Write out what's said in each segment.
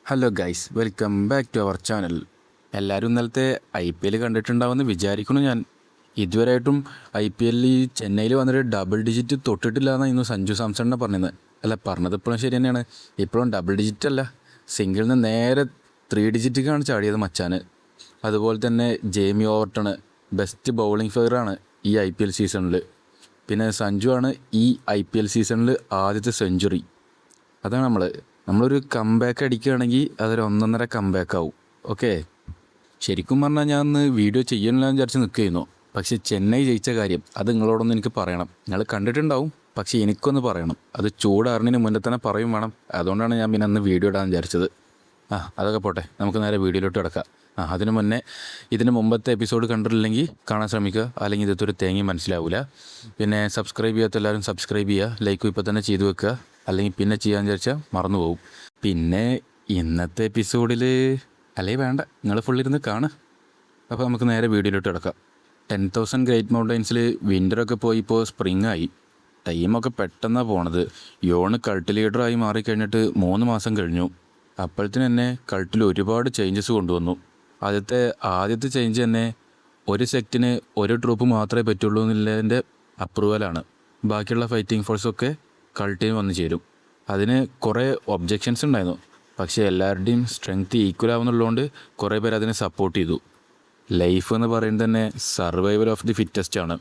Hello guys, welcome back to our channel. എല്ലാവരും ഇന്നലത്തെ IPL കണ്ടിട്ടുണ്ടാവുമെന്ന് വിചാരിക്കുന്നു. ഞാൻ ഇതുവരെയായിട്ടും IPL ചെന്നൈയിൽ വന്നിട്ട് ഡബിൾ ഡിജിറ്റ് തൊട്ടിട്ടില്ല എന്നാണ് ഇന്ന് സഞ്ജു സാംസണിനെ പറഞ്ഞത്. അല്ല, പറഞ്ഞത് ഇപ്പോഴും ശരി തന്നെയാണ്. ഇപ്പോഴും ഡബിൾ ഡിജിറ്റ് അല്ല, സിംഗിളിൽ നിന്ന് നേരെ 3 ഡിജിറ്റിക്കാണ് ചാടിയത് മച്ചാന്. അതുപോലെ തന്നെ ജെയ്മി ഓവർട്ടൺ ബെസ്റ്റ് ബൗളിംഗ് ഫെയറാണ് ഈ IPL സീസണിൽ. പിന്നെ സഞ്ജു ആണ് ഈ IPL സീസണിൽ ആദ്യത്തെ സെഞ്ചുറി. അതാണ് നമ്മളൊരു കംബാക്ക് അടിക്കുകയാണെങ്കിൽ അതൊരു 1.5 കംബാക്ക് ആവും. ഓക്കെ, ശരിക്കും പറഞ്ഞാൽ ഞാൻ ഇന്ന് വീഡിയോ ചെയ്യണമെന്ന് വിചാരിച്ച് നിൽക്കുകയായിരുന്നു. പക്ഷേ ചെന്നൈ ജയിച്ച കാര്യം അത് നിങ്ങളോടൊന്ന് എനിക്ക് പറയണം. നിങ്ങൾ കണ്ടിട്ടുണ്ടാവും, പക്ഷേ എനിക്കൊന്ന് പറയണം. അത് ചൂടാറിന് മുന്നേ തന്നെ പറയും വേണം. അതുകൊണ്ടാണ് ഞാൻ പിന്നെ അന്ന് വീഡിയോ ഇടാൻ വിചാരിച്ചത്. അതൊക്കെ പോട്ടെ, നമുക്ക് നേരെ വീഡിയോയിലോട്ട് കിടക്കാം. അതിന് മുന്നേ ഇതിന് മുമ്പത്തെ എപ്പിസോഡ് കണ്ടിട്ടില്ലെങ്കിൽ കാണാൻ ശ്രമിക്കുക, അല്ലെങ്കിൽ ഇതൊരു തേങ്ങി മനസ്സിലാവില്ല. പിന്നെ സബ്സ്ക്രൈബ് ചെയ്യാത്ത എല്ലാവരും സബ്സ്ക്രൈബ് ചെയ്യുക, ലൈക്കും ഇപ്പോൾ തന്നെ ചെയ്തു വെക്കുക, അല്ലെങ്കിൽ പിന്നെ ചെയ്യാൻ വിചാരിച്ചാൽ മറന്നു പോകും. പിന്നെ ഇന്നത്തെ എപ്പിസോഡിൽ അല്ലെങ്കിൽ വേണ്ട, നിങ്ങൾ ഫുള്ളിരുന്ന് കാണുക. അപ്പോൾ നമുക്ക് നേരെ വീഡിയോയിലോട്ട് കിടക്കാം. 10,000 ഗ്രേറ്റ് മൗണ്ടൈൻസിൽ വിൻ്ററൊക്കെ പോയി ഇപ്പോൾ സ്പ്രിങ് ആയി. ടൈമൊക്കെ പെട്ടെന്നാണ് പോണത്. യോണ് കൾട്ട് ലീഡറായി മാറിക്കഴിഞ്ഞിട്ട് 3 മാസം കഴിഞ്ഞു. അപ്പോഴത്തേന് തന്നെ കൾട്ടിൽ ഒരുപാട് ചേഞ്ചസ് കൊണ്ടുവന്നു. ആദ്യത്തെ ചേഞ്ച് തന്നെ ഒരു സെക്റ്റിന് ഒരു ട്രൂപ്പ് മാത്രമേ പറ്റുള്ളൂ എന്നുള്ളതിൻ്റെ അപ്രൂവലാണ്. ബാക്കിയുള്ള ഫൈറ്റിംഗ് ഫോഴ്സൊക്കെ കൾട്ടിന് വന്ന് ചേരും. അതിന് കുറേ ഒബ്ജെക്ഷൻസ് ഉണ്ടായിരുന്നു, പക്ഷേ എല്ലാവരുടെയും സ്ട്രെങ്ത് ഈക്വൽ ആവുന്നുള്ളതുകൊണ്ട് കുറേ പേർ അതിനെ സപ്പോർട്ട് ചെയ്തു. ലൈഫ് എന്ന് പറയുന്നത് തന്നെ സർവൈവൽ ഓഫ് ദി ഫിറ്റസ്റ്റ് ആണ്.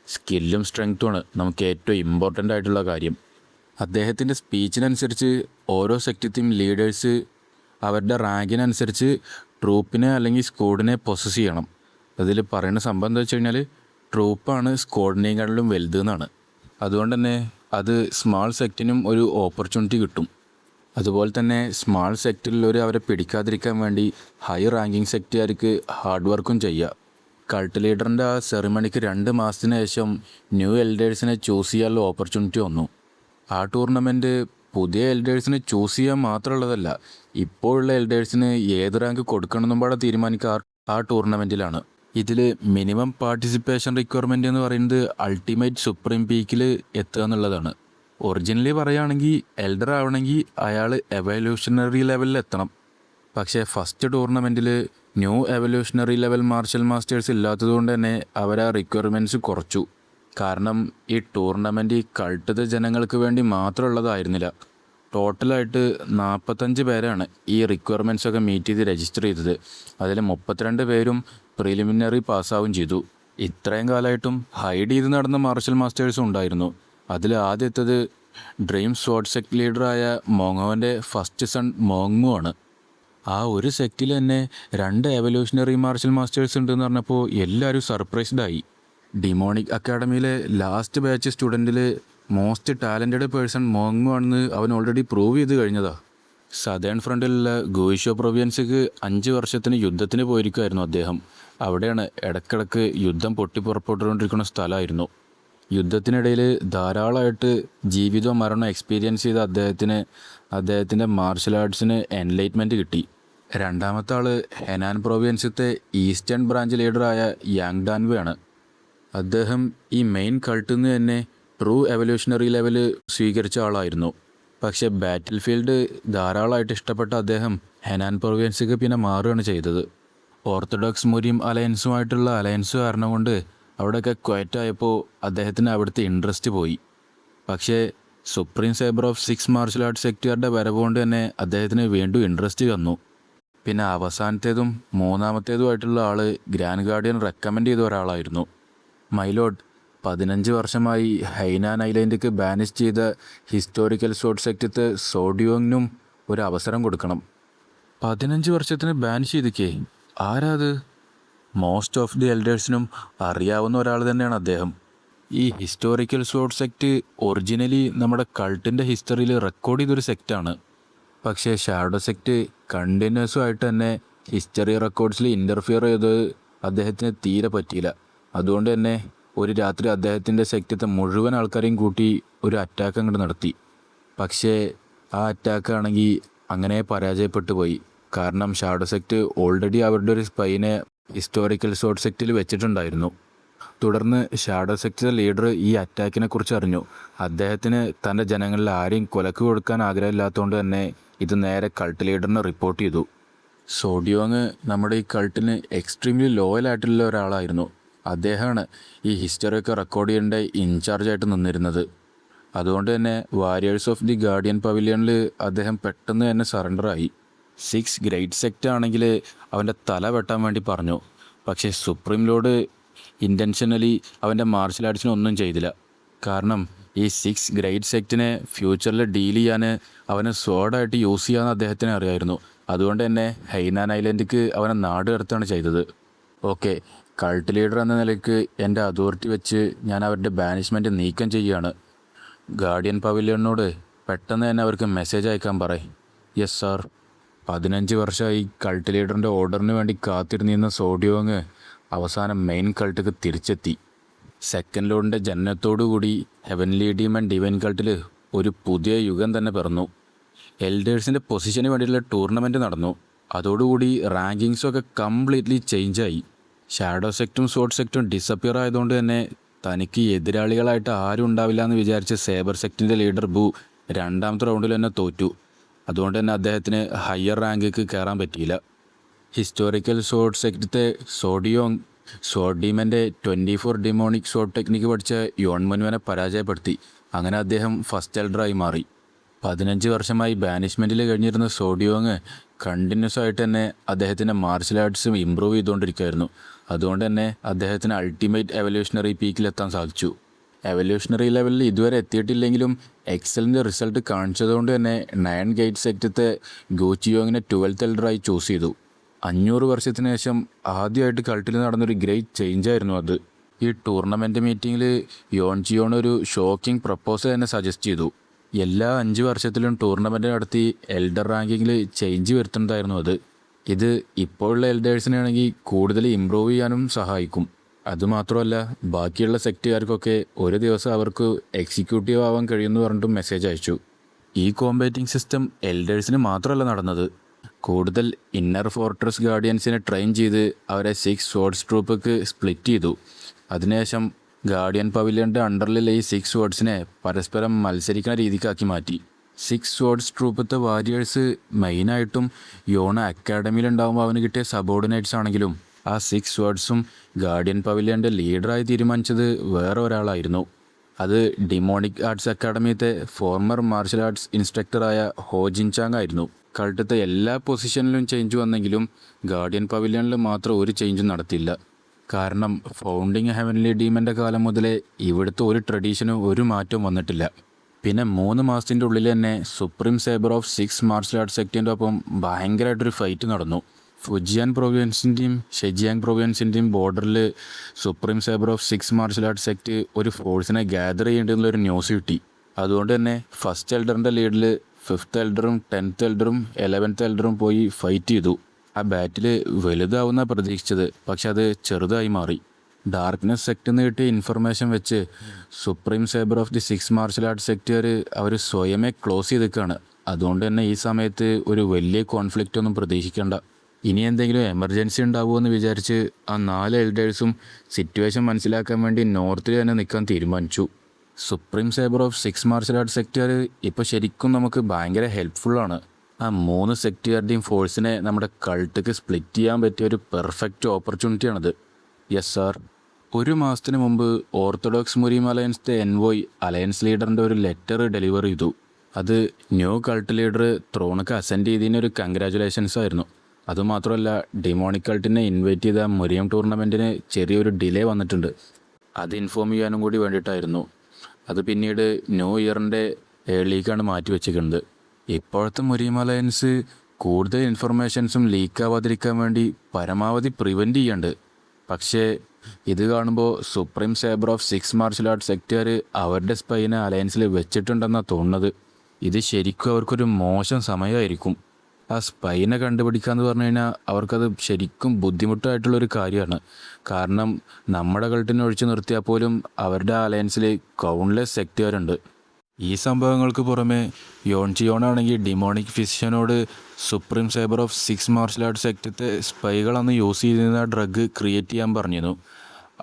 സ്കില്ലും സ്ട്രെങ്ത്തുമാണ് നമുക്ക് ഏറ്റവും ഇമ്പോർട്ടൻ്റ് ആയിട്ടുള്ള കാര്യം. അദ്ദേഹത്തിൻ്റെ സ്പീച്ചിനനുസരിച്ച് ഓരോ സെക്ടത്തെയും ലീഡേഴ്സ് അവരുടെ റാങ്കിനനുസരിച്ച് ട്രൂപ്പിനെ അല്ലെങ്കിൽ സ്ക്വാഡിനെ പൊസസ് ചെയ്യണം. അതിൽ പറയുന്ന സംഭവം എന്താ വെച്ച് കഴിഞ്ഞാൽ, ട്രൂപ്പാണ് സ്ക്വാഡിനേക്കാളിലും വലുതെന്നാണ്. അതുകൊണ്ട് തന്നെ അത് സ്മാൾ സെക്റ്റിനും ഒരു ഓപ്പർച്യൂണിറ്റി കിട്ടും. അതുപോലെ തന്നെ സ്മാൾ സെക്ടറിലൊരു അവരെ പിടിക്കാതിരിക്കാൻ വേണ്ടി ഹൈ റാങ്കിങ് സെക്റ്റുകാർക്ക് ഹാർഡ് വർക്കും ചെയ്യുക. കൾട്ട് ലീഡറിൻ്റെ ആ സെറിമണിക്ക് 2 മാസത്തിന് ശേഷം ന്യൂ എൽഡേഴ്സിനെ ചൂസ് ചെയ്യാനുള്ള ഓപ്പർച്യൂണിറ്റി വന്നു. ആ ടൂർണമെൻറ്റ് പുതിയ എൽഡേഴ്സിനെ ചൂസ് ചെയ്യാൻ മാത്രമുള്ളതല്ല, ഇപ്പോഴുള്ള എൽഡേഴ്സിന് ഏത് റാങ്ക് കൊടുക്കണമെന്നും പാടെ തീരുമാനിക്കുക ആ ടൂർണമെൻറ്റിലാണ്. ഇതിൽ മിനിമം പാർട്ടിസിപ്പേഷൻ റിക്വയർമെൻറ്റ് എന്ന് പറയുന്നത് അൾട്ടിമേറ്റ് സുപ്രീം പീക്കിൽ എത്തുക എന്നുള്ളതാണ്. ഒറിജിനലി പറയുകയാണെങ്കിൽ എൽഡർ ആവണമെങ്കിൽ അയാൾ എവല്യൂഷണറി ലെവലിൽ എത്തണം. പക്ഷേ ഫസ്റ്റ് ടൂർണമെൻറ്റിൽ new evolutionary level martial masters ഇല്ലാത്തതുകൊണ്ട് തന്നെ അവർ ആ റിക്വയർമെൻറ്റ്സ് കുറച്ചു. കാരണം ഈ ടൂർണമെൻറ്റ് ഈ കൾട്ടത് ജനങ്ങൾക്ക് വേണ്ടി മാത്രമുള്ളതായിരുന്നില്ല. ടോട്ടലായിട്ട് 45 പേരാണ് ഈ റിക്വയർമെൻറ്റ്സൊക്കെ മീറ്റ് ചെയ്ത് രജിസ്റ്റർ ചെയ്തത്. അതിൽ 32 പേരും പ്രിലിമിനറി പാസ്സാവും ചെയ്തു. ഇത്രയും കാലമായിട്ടും ഹൈഡ് ചെയ്ത് നടന്ന മാർഷൽ മാസ്റ്റേഴ്സും ഉണ്ടായിരുന്നു. അതിൽ ആദ്യത്തേത് ഡ്രീം സ്വാഡ് സെക്ട് ലീഡറായ മോങ്ങോവൻ്റെ ഫസ്റ്റ് സൺ മോങ്മു ആണ്. ആ ഒരു സെക്റ്റിൽ തന്നെ 2 എവല്യൂഷണറി മാർഷൽ മാസ്റ്റേഴ്സ് ഉണ്ടെന്ന് പറഞ്ഞപ്പോൾ എല്ലാവരും സർപ്രൈസ്ഡായി. ഡിമോണിക് അക്കാഡമിയിലെ ലാസ്റ്റ് ബാച്ച് സ്റ്റുഡൻറ്റിൽ മോസ്റ്റ് ടാലൻറ്റഡ് പേഴ്സൺ മോങ്മു ആണെന്ന് അവൻ ഓൾറെഡി പ്രൂവ് ചെയ്ത് കഴിഞ്ഞതാണ്. സദേൺ ഫ്രണ്ടിലുള്ള ഗോയിഷോ പ്രൊവിയൻസിക്ക് 5 വർഷത്തിന് യുദ്ധത്തിന് പോയിരിക്കുമായിരുന്നു അദ്ദേഹം. അവിടെയാണ് ഇടയ്ക്കിടയ്ക്ക് യുദ്ധം പൊട്ടിപ്പുറപ്പെട്ടുകൊണ്ടിരിക്കുന്ന സ്ഥലമായിരുന്നു. യുദ്ധത്തിനിടയിൽ ധാരാളമായിട്ട് ജീവിതവും മരണവും എക്സ്പീരിയൻസ് ചെയ്ത അദ്ദേഹത്തിൻ്റെ മാർഷൽ ആർട്സിന് എൻലൈറ്റ്മെൻറ്റ് കിട്ടി. രണ്ടാമത്തെ ആൾ ഹെനാൻ പ്രൊവിയൻസിലത്തെ ഈസ്റ്റേൺ ബ്രാഞ്ച് ലീഡറായ യാങ് ഡാൻവേ ആണ്. അദ്ദേഹം ഈ മെയിൻ കൾട്ടിൽ നിന്ന് തന്നെ ട്രൂ എവല്യൂഷണറി ലെവൽ സ്വീകരിച്ച ആളായിരുന്നു. പക്ഷേ ബാറ്റിൽ ഫീൽഡ് ധാരാളമായിട്ട് ഇഷ്ടപ്പെട്ട അദ്ദേഹം ഹെനാൻ പ്രൊവിയൻസിക്ക് പിന്നെ മാറുകയാണ് ചെയ്തത്. ഓർത്തഡോക്സ് മുരിം അലയൻസുമായിട്ടുള്ള അലയൻസ് കാരണം കൊണ്ട് അവിടെയൊക്കെ ക്വയറ്റായപ്പോൾ അദ്ദേഹത്തിന് അവിടുത്തെ ഇൻട്രസ്റ്റ് പോയി. പക്ഷേ supreme saber of 6 martial arts സെക്റ്റുകാരുടെ വരവ് കൊണ്ട് തന്നെ അദ്ദേഹത്തിന് വീണ്ടും ഇൻട്രസ്റ്റ് വന്നു. പിന്നെ അവസാനത്തേതും 3ാമത്തേതുമായിട്ടുള്ള ആൾ ഗ്രാൻഡ് ഗാർഡിയൻ റെക്കമെൻഡ് ചെയ്ത ഒരാളായിരുന്നു. മൈലോഡ് 15 വർഷമായി ഹൈനാൻ ഐലൻഡിക്ക് ബാനിഷ് ചെയ്ത ഹിസ്റ്റോറിക്കൽ സോഡ് സെക്റ്റത്തെ സോഡിയോങ്ങിനും ഒരു അവസരം കൊടുക്കണം. 15 വർഷത്തിന് ബാൻ ചെയ്തിക്കേ, ആരാത്? മോസ്റ്റ് ഓഫ് ദി എൽഡേഴ്സിനും അറിയാവുന്ന ഒരാൾ തന്നെയാണ് അദ്ദേഹം. ഈ ഹിസ്റ്റോറിക്കൽ സോഡ് സെക്റ്റ് ഒറിജിനലി നമ്മുടെ കൾട്ടിൻ്റെ ഹിസ്റ്ററിയിൽ റെക്കോർഡ് ചെയ്തൊരു സെക്റ്റാണ്. പക്ഷേ ഷാഡോ സെക്റ്റ് കണ്ടിന്യൂസുമായിട്ട് തന്നെ ഹിസ്റ്ററി റെക്കോർഡ്സിൽ ഇൻ്റർഫിയർ ചെയ്തത് അദ്ദേഹത്തിന് തീരെ പറ്റിയില്ല. അതുകൊണ്ട് തന്നെ ഒരു രാത്രി അദ്ദേഹത്തിൻ്റെ സെക്റ്റത്തെ മുഴുവൻ ആൾക്കാരെയും കൂട്ടി ഒരു അറ്റാക്ക് അങ്ങോട്ട് നടത്തി. പക്ഷേ ആ അറ്റാക്ക് ആണെങ്കിൽ അങ്ങനെ പരാജയപ്പെട്ടു പോയി. കാരണം ഷാഡോ സെക്റ്റ് ഓൾറെഡി അവരുടെ ഒരു സ്പൈനെ ഹിസ്റ്റോറിക്കൽ സോഡ് സെക്റ്റിൽ വെച്ചിട്ടുണ്ടായിരുന്നു. തുടർന്ന് ഷാഡോ സെക്ടർ ലീഡർ ഈ അറ്റാക്കിനെ കുറിച്ച് അറിഞ്ഞു. അദ്ദേഹത്തിന് തൻ്റെ ജനങ്ങളിൽ ആരെയും കൊലക്ക് കൊടുക്കാൻ ആഗ്രഹമില്ലാത്തതുകൊണ്ട് തന്നെ ഇത് നേരെ കൾട്ട് ലീഡറിനെ റിപ്പോർട്ട് ചെയ്തു. സോഡിയോങ് നമ്മുടെ ഈ കൾട്ടിന് എക്സ്ട്രീംലി ലോയലായിട്ടുള്ള ഒരാളായിരുന്നു. അദ്ദേഹമാണ് ഈ ഹിസ്റ്ററിയൊക്കെ റെക്കോർഡ് ചെയ്യേണ്ട ഇൻചാർജായിട്ട് നിന്നിരുന്നത്. അതുകൊണ്ട് തന്നെ വാരിയേഴ്സ് ഓഫ് ദി ഗാർഡിയൻ പവിലിയനിൽ അദ്ദേഹം പെട്ടെന്ന് തന്നെ സറണ്ടറായി. 6 ഗ്രേറ്റ് സെക്റ്റ് ആണെങ്കിൽ അവൻ്റെ തല വെട്ടാൻ വേണ്ടി പറഞ്ഞു. പക്ഷേ സുപ്രീം ലോർഡ് ഇൻറ്റൻഷനലി അവൻ്റെ മാർഷൽ ആർട്സിനൊന്നും ചെയ്തില്ല. കാരണം ഈ 6 ഗ്രേറ്റ് സെക്റ്റിനെ ഫ്യൂച്ചറിൽ ഡീൽ ചെയ്യാൻ അവനെ സ്വോർഡായിട്ട് യൂസ് ചെയ്യാമെന്ന് അദ്ദേഹത്തിന് അറിയായിരുന്നു. അതുകൊണ്ട് തന്നെ ഹൈനാൻ ഐലൻഡിക്ക് അവനെ നാട് കടത്താണ് ചെയ്തത്. ഓക്കെ, കൾട്ട് ലീഡർ എന്ന നിലയ്ക്ക് എൻ്റെ അതോറിറ്റി വെച്ച് ഞാൻ അവരുടെ ബാനിഷ്മെൻറ്റ് നീക്കം ചെയ്യുകയാണ്. ഗാർഡിയൻ പവിലിയനോട് പെട്ടെന്ന് തന്നെ അവർക്ക് മെസ്സേജ് അയക്കാൻ പറയും. Yes sir. 15 വർഷമായി കൾട്ട് ലീഡറിൻ്റെ ഓർഡറിന് വേണ്ടി കാത്തിരുന്നിരുന്ന സോഡിയോങ് അവസാനം മെയിൻ കൾട്ടിക്ക് തിരിച്ചെത്തി. സെക്കൻഡ് ലോർഡിൻ്റെ ജനനത്തോടുകൂടി ഹെവൻലി ഡീമൻ ഡിവൈൻ കൾട്ടിൽ ഒരു പുതിയ യുഗം തന്നെ പിറന്നു. എൽഡേഴ്സിൻ്റെ പൊസിഷന് വേണ്ടിയിട്ടുള്ള ടൂർണമെൻറ്റ് നടന്നു. അതോടുകൂടി റാങ്കിങ്സൊക്കെ കംപ്ലീറ്റ്ലി ചേഞ്ചായി. ഷാഡോ സെക്റ്റും സോഡ് സെക്റ്റും ഡിസപ്പിയർ ആയതുകൊണ്ട് തന്നെ തനിക്ക് എതിരാളികളായിട്ട് ആരും ഉണ്ടാവില്ല എന്ന് വിചാരിച്ച് സേബർ സെക്റ്റിൻ്റെ ലീഡർ ബു രണ്ടാമത്തെ റൗണ്ടിൽ തന്നെ തോറ്റു. അതുകൊണ്ട് തന്നെ അദ്ദേഹത്തിന് ഹയർ റാങ്കിക്ക് കയറാൻ പറ്റിയില്ല. ഹിസ്റ്റോറിക്കൽ സോഡ് സെക്റ്റത്തെ സോഡിയോങ് സോഡ് ഡീമൻ്റെ 24 ഡിമോണിക് സോഡ് ടെക്നിക്ക് പഠിച്ച യോൺമനുവിനെ പരാജയപ്പെടുത്തി. അങ്ങനെ അദ്ദേഹം ഫസ്റ്റ് എൽഡറായി മാറി. 15 വർഷമായി ബാനിഷ്മെൻറ്റിൽ കഴിഞ്ഞിരുന്ന സോഡിയോങ് കണ്ടിന്യൂസ് ആയിട്ട് തന്നെ അദ്ദേഹത്തിൻ്റെ മാർഷൽ ആർട്സും ഇമ്പ്രൂവ് ചെയ്തുകൊണ്ടിരിക്കുകയായിരുന്നു. അതുകൊണ്ട് തന്നെ അദ്ദേഹത്തിന് അൾട്ടിമേറ്റ് എവല്യൂഷണറി പീക്കിലെത്താൻ സാധിച്ചു. എവല്യൂഷണറി ലെവലിൽ ഇതുവരെ എത്തിയിട്ടില്ലെങ്കിലും എക്സലിൻ്റെ റിസൾട്ട് കാണിച്ചതുകൊണ്ട് തന്നെ 9 ഗേറ്റ് സെക്റ്റത്തെ ഗോച്ചിയോങ്ങിനെ 12th എൽഡറായി ചൂസ് ചെയ്തു. 500 വർഷത്തിന് ശേഷം ആദ്യമായിട്ട് കൾട്ടിൽ നടന്നൊരു ഗ്രേറ്റ് ചേഞ്ചായിരുന്നു അത്. ഈ ടൂർണമെൻറ്റ് മീറ്റിങ്ങിൽ യോൺജിയോൺ ഒരു ഷോക്കിംഗ് പ്രപ്പോസൽ തന്നെ സജസ്റ്റ് ചെയ്തു. എല്ലാ 5 വർഷത്തിലും ടൂർണമെൻറ്റ് നടത്തി എൽഡർ റാങ്കിങ്ങിൽ ചേഞ്ച് വരുത്തുന്നതായിരുന്നു അത്. ഇത് ഇപ്പോഴുള്ള എൽഡേഴ്സിനാണെങ്കിൽ കൂടുതൽ ഇമ്പ്രൂവ് ചെയ്യാനും സഹായിക്കും. അതുമാത്രമല്ല, ബാക്കിയുള്ള സെക്റ്റുകാർക്കൊക്കെ ഒരു ദിവസം അവർക്ക് എക്സിക്യൂട്ടീവ് ആവാൻ കഴിയുമെന്ന് പറഞ്ഞിട്ടും മെസ്സേജ് അയച്ചു. ഈ കോമ്പാറ്റിംഗ് സിസ്റ്റം എൽഡേഴ്സിന് മാത്രമല്ല നടന്നത്. കൂടുതൽ ഇന്നർ ഫോർട്രസ് ഗാർഡിയൻസിനെ ട്രെയിൻ ചെയ്ത് അവരെ 6 സോഡ്സ് ട്രൂപ്പൊക്കെ സ്പ്ലിറ്റ് ചെയ്തു. അതിനുശേഷം ഗാർഡിയൻ പവിലിയൻ്റെ അണ്ടറിലുള്ള ഈ 6 സോഡ്സിനെ പരസ്പരം മത്സരിക്കുന്ന രീതിക്കാക്കി മാറ്റി. 6 സോഡ്സ് ട്രൂപ്പത്തെ വാരിയേഴ്സ് മെയിനായിട്ടും യോണ അക്കാഡമിയിലുണ്ടാകുമ്പോൾ അവന് കിട്ടിയ സബോർഡിനേറ്റ്സ് ആണെങ്കിലും ആ 6 സോഡ്സും ഗാർഡിയൻ പവിലിയൻ്റെ ലീഡറായി തീരുമാനിച്ചത് വേറെ ഒരാളായിരുന്നു. അത് ഡിമോണിക് ആർട്സ് അക്കാഡമിയത്തെ ഫോർമർ മാർഷൽ ആർട്സ് ഇൻസ്ട്രക്ടറായ ഹോ ജിൻചാങ് ആയിരുന്നു. കൾട്ടത്തെ എല്ലാ പൊസിഷനിലും ചേഞ്ച് വന്നെങ്കിലും ഗാർഡിയൻ പവിലിയനിൽ മാത്രം ഒരു ചേഞ്ചും നടത്തിയില്ല. കാരണം ഫൗണ്ടിങ് ഹെവൻലി ഡീമൻ്റെ കാലം മുതലേ ഇവിടുത്തെ ഒരു ട്രഡീഷനും ഒരു മാറ്റവും വന്നിട്ടില്ല. പിന്നെ 3 മാസത്തിൻ്റെ ഉള്ളിൽ തന്നെ supreme saber of 6 martial arts സെക്റ്റിൻ്റെ ഒപ്പം ഭയങ്കരമായിട്ടൊരു ഫൈറ്റ് നടന്നു. ഫുജിയാൻ പ്രൊവിൻസിൻ്റെയും ഷെജിയാങ് പ്രൊവിൻസിൻ്റെയും ബോർഡറിൽ supreme saber of 6 martial arts sect ഒരു ഫോഴ്സിനെ ഗ്യാദർ ചെയ്യേണ്ടെന്നുള്ളൊരു ന്യൂസ് കിട്ടി. അതുകൊണ്ട് തന്നെ ഫസ്റ്റ് എൽഡറിൻ്റെ ലീഡിൽ 5th എൽഡറും 10th എൽഡറും 11th എൽഡറും പോയി ഫൈറ്റ് ചെയ്തു. ആ ബാറ്റിൽ വലുതാവുന്ന പ്രതീക്ഷിച്ചത്, പക്ഷെ അത് ചെറുതായി മാറി. ഡാർക്ക്നെസ് സെക്റ്റിൽ നിന്ന് കിട്ടിയ ഇൻഫർമേഷൻ വെച്ച് supreme saber of the 6 martial arts സെക്റ്റുകാർ അവർ സ്വയമേ ക്ലോസ് ചെയ്തേക്കാണ്. അതുകൊണ്ട് തന്നെ ഈ സമയത്ത് ഒരു വലിയ കോൺഫ്ലിക്റ്റ് ഒന്നും പ്രതീക്ഷിക്കേണ്ട. ഇനി എന്തെങ്കിലും എമർജൻസി ഉണ്ടാവുമോ എന്ന് വിചാരിച്ച് ആ 4 എൽഡേഴ്സും സിറ്റുവേഷൻ മനസ്സിലാക്കാൻ വേണ്ടി നോർത്തിൽ തന്നെ നിൽക്കാൻ തീരുമാനിച്ചു. Supreme saber of 6 martial arts സെക്റ്റുകാർ ഇപ്പോൾ ശരിക്കും നമുക്ക് ഭയങ്കര ഹെൽപ്ഫുള്ളാണ്. ആ 3 സെക്റ്റുകാരുടെയും ഫോഴ്സിനെ നമ്മുടെ കൾട്ടിക്ക് സ്പ്ലിറ്റ് ചെയ്യാൻ പറ്റിയ ഒരു പെർഫെക്റ്റ് ഓപ്പർച്യൂണിറ്റിയാണത്. Yes sir. 1 മാസത്തിന് മുമ്പ് ഓർത്തഡോക്സ് മുരീം അലയൻസിൻ്റെ എൻവോയ് അലയൻസ് ലീഡറിൻ്റെ ഒരു ലെറ്റർ ഡെലിവർ ചെയ്തു. അത് ന്യൂ കൾട്ട് ലീഡർ ത്രോണക്ക് അസെൻഡ് ചെയ്തതിനൊരു കൺഗ്രാജുലേഷൻസ് ആയിരുന്നു. അതുമാത്രമല്ല, ഡിമോണിക് കൾട്ടിനെ ഇൻവൈറ്റ് ചെയ്ത മുരിയം ടൂർണമെൻറ്റിന് ചെറിയൊരു ഡിലേ വന്നിട്ടുണ്ട്. അത് ഇൻഫോം ചെയ്യാനും കൂടി വേണ്ടിയിട്ടായിരുന്നു. അത് പിന്നീട് ന്യൂ ഇയറിൻ്റെ ഏർലിക്കാണ് മാറ്റി വെച്ചിരിക്കുന്നത്. ഇപ്പോഴത്തെ മുരീം അലയൻസ് കൂടുതൽ ഇൻഫർമേഷൻസും ലീക്കാവാതിരിക്കാൻ വേണ്ടി പരമാവധി പ്രിവെൻറ്റ് ചെയ്യുന്നുണ്ട്. പക്ഷേ ഇത് കാണുമ്പോൾ supreme saber of 6 martial arts സെക്റ്റുകാർ അവരുടെ സ്പൈനെ അലയൻസിൽ വെച്ചിട്ടുണ്ടെന്നാണ് തോന്നുന്നത്. ഇത് ശരിക്കും അവർക്കൊരു മോശം സമയമായിരിക്കും. ആ സ്പൈനെ കണ്ടുപിടിക്കാന്ന് പറഞ്ഞു കഴിഞ്ഞാൽ അവർക്കത് ശരിക്കും ബുദ്ധിമുട്ടായിട്ടുള്ളൊരു കാര്യമാണ്. കാരണം നമ്മുടെ കൾട്ടിനെ ഒഴിച്ചു നിർത്തിയാൽ പോലും അവരുടെ അലയൻസിൽ കൗണ്ട്ലെസ് സെക്റ്റുകാരുണ്ട്. ഈ സംഭവങ്ങൾക്ക് പുറമെ യോൺജിയോണാണെങ്കിൽ ഡിമോണിക് ഫിസിഷ്യനോട് supreme saber of 6 martial arts സെക്റ്റത്തെ സ്പൈകളന്ന് യൂസ് ചെയ്യുന്ന ഡ്രഗ് ക്രിയേറ്റ് ചെയ്യാൻ പറഞ്ഞിരുന്നു.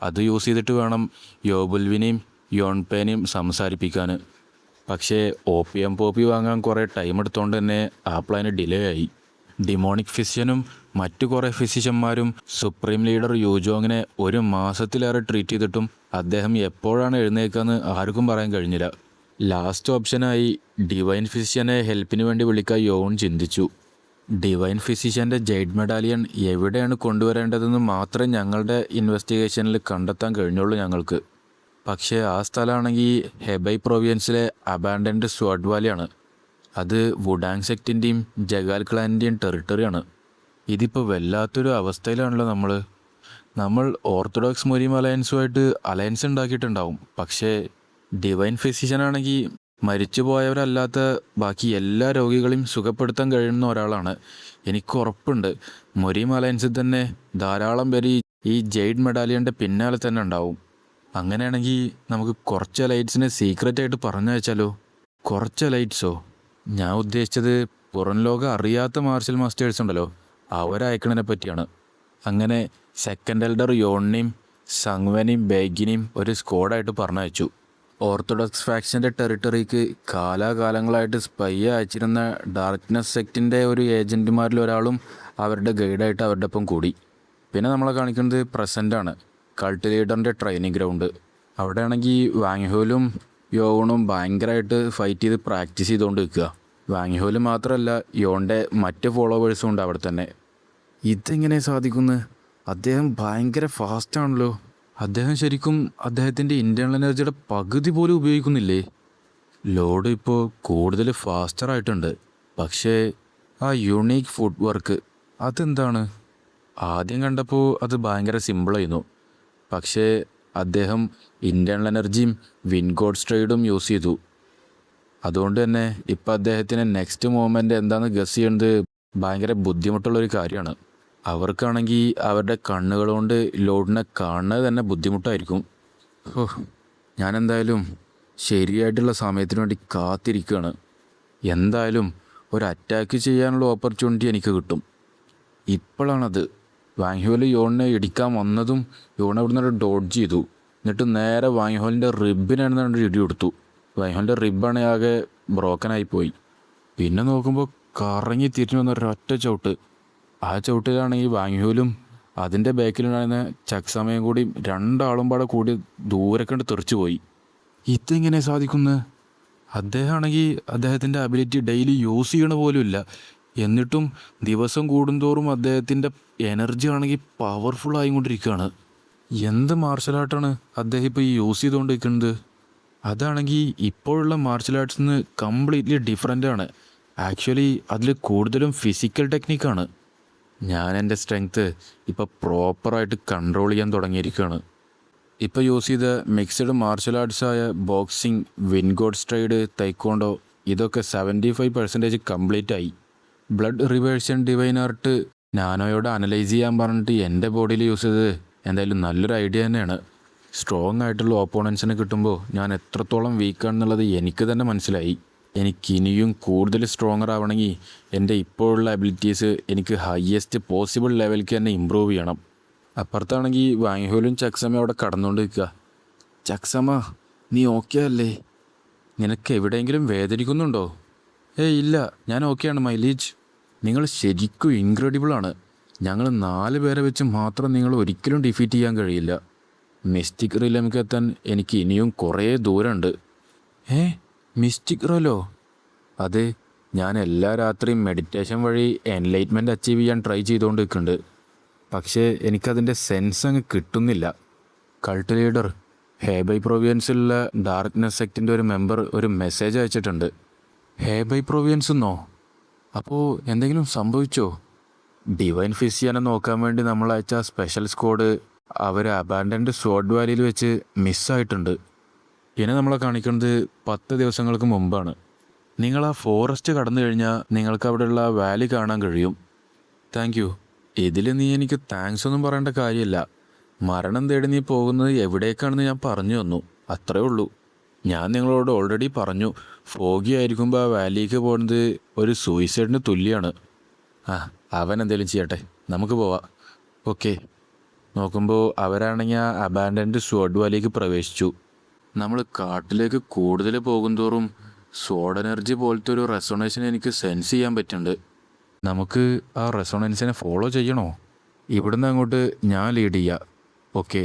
അത് യൂസ് ചെയ്തിട്ട് വേണം യോബുൽവിനെയും യോൺപേനെയും സംസാരിപ്പിക്കാൻ. പക്ഷേ ഓപ്പിയം പോപ്പി വാങ്ങാൻ കുറേ ടൈം എടുത്തുകൊണ്ട് തന്നെ ആ പ്ലാന് ഡിലേ ആയി. ഡിമോണിക് ഫിസിഷ്യനും മറ്റു കുറേ ഫിസിഷ്യന്മാരും സുപ്രീം ലീഡർ യൂജോങ്ങിനെ 1 മാസത്തിലേറെ ട്രീറ്റ് ചെയ്തിട്ടും അദ്ദേഹം എപ്പോഴാണ് എഴുന്നേൽക്കാന്ന് ആർക്കും പറയാൻ കഴിഞ്ഞില്ല. ലാസ്റ്റ് ഓപ്ഷനായി ഡിവൈൻ ഫിസിഷ്യനെ ഹെൽപ്പിന് വേണ്ടി വിളിക്കാൻ യോൺ ചിന്തിച്ചു. ഡിവൈൻ ഫിസിഷ്യൻ്റെ ജെയ്ഡ് മെഡാലിയൻ എവിടെയാണ് കൊണ്ടുവരേണ്ടതെന്ന് മാത്രമേ ഞങ്ങളുടെ ഇൻവെസ്റ്റിഗേഷനിൽ കണ്ടെത്താൻ കഴിഞ്ഞുള്ളൂ ഞങ്ങൾക്ക്. പക്ഷേ ആ സ്ഥലമാണെങ്കിൽ ഹെബൈ പ്രൊവിയൻസിലെ അബാൻഡൻഡ് സ്വാഡ് വാലിയാണ്. അത് വുഡാങ് സെക്റ്റിൻ്റെയും ജഗാൽ ക്ലാനിൻ്റെയും ടെറിട്ടറിയാണ്. ഇതിപ്പോൾ വല്ലാത്തൊരു അവസ്ഥയിലാണല്ലോ നമ്മൾ ഓർത്തഡോക്സ് മുസ്ലിം അലയൻസുമായിട്ട് അലയൻസ് ഉണ്ടാക്കിയിട്ടുണ്ടാവും. പക്ഷേ ഡിവൈൻ ഫിസിഷ്യനാണെങ്കിൽ മരിച്ചു പോയവരല്ലാത്ത ബാക്കി എല്ലാ രോഗികളെയും സുഖപ്പെടുത്താൻ കഴിയുന്ന ഒരാളാണ്. എനിക്ക് ഉറപ്പുണ്ട് മുസ്ലിം അലയൻസിൽ തന്നെ ധാരാളം പേര് ഈ ജെയ്ഡ് മെഡാലിയൻ്റെ പിന്നാലെ തന്നെ ഉണ്ടാവും. അങ്ങനെയാണെങ്കിൽ നമുക്ക് കുറച്ച് ലൈറ്റ്സിനെ സീക്രറ്റായിട്ട് പറഞ്ഞയച്ചാലോ? കുറച്ച് ലൈറ്റ്സോ? ഞാൻ ഉദ്ദേശിച്ചത് പുറം ലോകം അറിയാത്ത മാർഷൽ മാസ്റ്റേഴ്സ് ഉണ്ടല്ലോ, അവരയക്കണതിനെ പറ്റിയാണ്. അങ്ങനെ സെക്കൻഡ് എൽഡർ യോണിനെയും സംഗ്വനെയും ബേഗിനെയും ഒരു സ്ക്വാഡായിട്ട് പറഞ്ഞയച്ചു. ഓർത്തഡോക്സ് ഫാക്ഷൻ്റെ ടെറിട്ടറിക്ക് കാലാകാലങ്ങളായിട്ട് സ്പൈ അയച്ചിരുന്ന ഡാർക്ക്നെസ് സെക്റ്റിൻ്റെ ഒരു ഏജൻറ്റുമാരിൽ ഒരാളും അവരുടെ ഗൈഡായിട്ട് അവരുടെ ഒപ്പം കൂടി. പിന്നെ നമ്മളെ കാണിക്കുന്നത് പ്രസൻ്റാണ്, കൾട്ട് ലീഡറിൻ്റെ ട്രെയിനിങ് ഗ്രൗണ്ട്. അവിടെയാണെങ്കിൽ വാങ്ഹോലും യോണും ഭയങ്കരമായിട്ട് ഫൈറ്റ് ചെയ്ത് പ്രാക്ടീസ് ചെയ്തുകൊണ്ട് നിൽക്കുക. വാങ്ഹോല് മാത്രമല്ല, യോണിൻ്റെ മറ്റ് ഫോളോവേഴ്സും ഉണ്ട് അവിടെ തന്നെ. ഇതെങ്ങനെ സാധിക്കുന്നു? അദ്ദേഹം ഭയങ്കര ഫാസ്റ്റാണല്ലോ. അദ്ദേഹം ശരിക്കും അദ്ദേഹത്തിൻ്റെ ഇൻറ്റേർണൽ എനർജിയുടെ പകുതി പോലും ഉപയോഗിക്കുന്നില്ലേ? ലോഡ് ഇപ്പോൾ കൂടുതൽ ഫാസ്റ്ററായിട്ടുണ്ട്. പക്ഷേ ആ യുണീക്ക് ഫുഡ് വർക്ക് അതെന്താണ്? ആദ്യം കണ്ടപ്പോൾ അത് ഭയങ്കര സിമ്പിളായിരുന്നു. പക്ഷേ അദ്ദേഹം ഇൻറ്റേർണൽ എനർജിയും വിൻഗോഡ് സ്ട്രൈഡും യൂസ് ചെയ്തു. അതുകൊണ്ട് തന്നെ ഇപ്പം അദ്ദേഹത്തിന് നെക്സ്റ്റ് മൂവ്മെൻറ്റ് എന്താണെന്ന് ഗസ് ചെയ്യുന്നത് ഭയങ്കര ബുദ്ധിമുട്ടുള്ളൊരു കാര്യമാണ്. അവർക്കാണെങ്കിൽ അവരുടെ കണ്ണുകൾ കൊണ്ട് ലോഡിനെ കാണുന്നത് തന്നെ ബുദ്ധിമുട്ടായിരിക്കും. ഞാനെന്തായാലും ശരിയായിട്ടുള്ള സമയത്തിന് വേണ്ടി കാത്തിരിക്കുകയാണ്. എന്തായാലും ഒരു അറ്റാക്ക് ചെയ്യാനുള്ള ഓപ്പർച്യൂണിറ്റി എനിക്ക് കിട്ടും. ഇപ്പോഴാണത്. വാങ്ഹോൽ യോണിനെ ഇടിക്കാൻ വന്നതും യോൺ അവിടെ നിന്ന് ഡോഡ്ജ് ചെയ്തു. എന്നിട്ട് നേരെ വാങ്ഹോലിൻ്റെ റിബിനാണെന്ന് ഇടി കൊടുത്തു. വാങ്ഹോലിൻ്റെ റിബാണ് ആകെ ബ്രോക്കനായിപ്പോയി. പിന്നെ നോക്കുമ്പോൾ കറങ്ങി തിരിഞ്ഞു വന്ന ഒരൊറ്റ ചവിട്ട്. ആ ചവിട്ടിലാണെങ്കിൽ വാങ്ഹോലും അതിൻ്റെ ബാക്കിലുണ്ടായിരുന്ന ചക്സമയം കൂടി രണ്ടാളും പാടെ കൂടി ദൂരെ കണ്ട് തെറിച്ചു പോയി. ഇതെങ്ങനെ സാധിക്കുന്നത്? അദ്ദേഹമാണെങ്കിൽ അദ്ദേഹത്തിൻ്റെ അബിലിറ്റി ഡെയിലി യൂസ് ചെയ്യണ പോലും ഇല്ല. എന്നിട്ടും ദിവസം കൂടുന്തോറും അദ്ദേഹത്തിൻ്റെ എനർജി ആണെങ്കിൽ പവർഫുൾ ആയിക്കൊണ്ടിരിക്കുകയാണ്. എന്ത് മാർഷൽ ആർട്ടാണ് അദ്ദേഹം ഇപ്പോൾ ഈ യൂസ് ചെയ്തുകൊണ്ടിരിക്കുന്നത്? അതാണെങ്കിൽ ഇപ്പോഴുള്ള മാർഷൽ ആർട്സിൽ നിന്ന് കംപ്ലീറ്റ്ലി ഡിഫറെൻ്റാണ്. ആക്ച്വലി അതിൽ കൂടുതലും ഫിസിക്കൽ ടെക്നിക്കാണ്. ഞാൻ എൻ്റെ സ്ട്രെങ്ത്ത് ഇപ്പോൾ പ്രോപ്പറായിട്ട് കൺട്രോൾ ചെയ്യാൻ തുടങ്ങിയിരിക്കുകയാണ്. ഇപ്പോൾ യൂസ് ചെയ്ത മിക്സഡ് മാർഷൽ ആർട്സായ ബോക്സിങ്, വിൻഗോഡ് സ്ട്രൈഡ്, തൈക്കോണ്ടോ ഇതൊക്കെ 75% കംപ്ലീറ്റ് ആയി. ബ്ലഡ് റിവേഴ്ഷൻ ഡിവൈൻ ആർട്ട് നാനോയോട് അനലൈസ് ചെയ്യാൻ പറഞ്ഞിട്ട് എൻ്റെ ബോഡിയിൽ യൂസ് ചെയ്തത് എന്തായാലും നല്ലൊരു ഐഡിയ തന്നെയാണ്. സ്ട്രോങ് ആയിട്ടുള്ള ഓപ്പോണൻസിനെ കിട്ടുമ്പോൾ ഞാൻ എത്രത്തോളം വീക്കാണെന്നുള്ളത് എനിക്ക് തന്നെ മനസ്സിലായി. എനിക്കിനിയും കൂടുതൽ സ്ട്രോങ്ങർ ആവണമെങ്കിൽ എൻ്റെ ഇപ്പോഴുള്ള അബിലിറ്റീസ് എനിക്ക് ഹയസ്റ്റ് പോസിബിൾ ലെവലിലേക്ക് തന്നെ ഇമ്പ്രൂവ് ചെയ്യണം. അപ്പുറത്താണെങ്കിൽ വാങ്ഹോലും ചക്സമ അവിടെ കടന്നുകൊണ്ട് നിൽക്കുക. ചക്സമ, നീ ഓക്കെ അല്ലേ? നിനക്ക് എവിടെയെങ്കിലും വേദനിക്കുന്നുണ്ടോ? ഇല്ല, ഞാൻ ഓക്കെയാണ് മൈലീജ്. നിങ്ങൾ ശരിക്കും ഇൻക്രെഡിബിളാണ്. ഞങ്ങൾ 4 പേരെ വെച്ച് മാത്രം നിങ്ങൾ ഒരിക്കലും ഡിഫീറ്റ് ചെയ്യാൻ കഴിയില്ല. മിസ്റ്റിക് റിലമിക്ക് എത്താൻ എനിക്ക് ഇനിയും കുറേ ദൂരമുണ്ട്. മിസ്റ്റിക് റോലോ? അതെ, ഞാൻ എല്ലാ രാത്രിയും മെഡിറ്റേഷൻ വഴി എൻലൈറ്റ്മെൻറ്റ് അച്ചീവ് ചെയ്യാൻ ട്രൈ ചെയ്തുകൊണ്ട് നിൽക്കുന്നുണ്ട്. പക്ഷേ എനിക്കതിൻ്റെ സെൻസ് അങ്ങ് കിട്ടുന്നില്ല. കൾട്ട് ലീഡർ ഹേബൈ പ്രൊവിയൻസിലുള്ള ഡാർക്ക്നെസ് സെക്റ്റിൻ്റെ ഒരു മെമ്പർ ഒരു മെസ്സേജ് അയച്ചിട്ടുണ്ട്. ഹേബൈ പ്രൊവിയൻസ് എന്നോ? അപ്പോൾ എന്തെങ്കിലും സംഭവിച്ചോ? ഡിവൈൻ ഫിസിഷ്യനെ നോക്കാൻ വേണ്ടി നമ്മൾ അയച്ച സ്പെഷ്യൽ സ്ക്വാഡ് അവർ അബാൻഡൻഡ് സ്വാഡ് വാലിയിൽ വെച്ച് മിസ്സായിട്ടുണ്ട്. പിന്നെ നമ്മളെ കാണിക്കുന്നത് 10 ദിവസങ്ങൾക്ക് മുമ്പാണ്. നിങ്ങൾ ആ ഫോറസ്റ്റ് കടന്നു കഴിഞ്ഞാൽ നിങ്ങൾക്ക് അവിടെയുള്ള വാലി കാണാൻ കഴിയും. Thank you. ഇതിൽ നീ എനിക്ക് താങ്ക്സ് ഒന്നും പറയേണ്ട കാര്യമില്ല. മരണം തേടി നീ പോകുന്നത് എവിടേക്കാണെന്ന് ഞാൻ പറഞ്ഞു തന്നു, അത്രേ ഉള്ളൂ. ഞാൻ നിങ്ങളോട് ഓൾറെഡി പറഞ്ഞു, ഫോഗി ആയിരിക്കുമ്പോൾ ആ വാലിക്ക് പോകുന്നത് ഒരു സൂയിസൈഡിന് തുല്യമാണ്. അവൻ എന്തെങ്കിലും ചെയ്യട്ടെ, നമുക്ക് പോവാം. ഓക്കെ. നോക്കുമ്പോൾ അവരാണെങ്കിൽ ആ അബാൻഡൻഡ് സ്വാഡ് വാലിക്ക് പ്രവേശിച്ചു. നമ്മൾ കാട്ടിലേക്ക് കൂടുതൽ പോകുന്തോറും സോഡ് എനർജി പോലത്തെ ഒരു റെസൊണൻസിനെ എനിക്ക് സെൻസ് ചെയ്യാൻ പറ്റുന്നുണ്ട്. നമുക്ക് ആ റെസൊണൻസിനെ ഫോളോ ചെയ്യണോ? ഇവിടുന്ന് അങ്ങോട്ട് ഞാൻ ലീഡ് ചെയ്യാം. ഓക്കെ.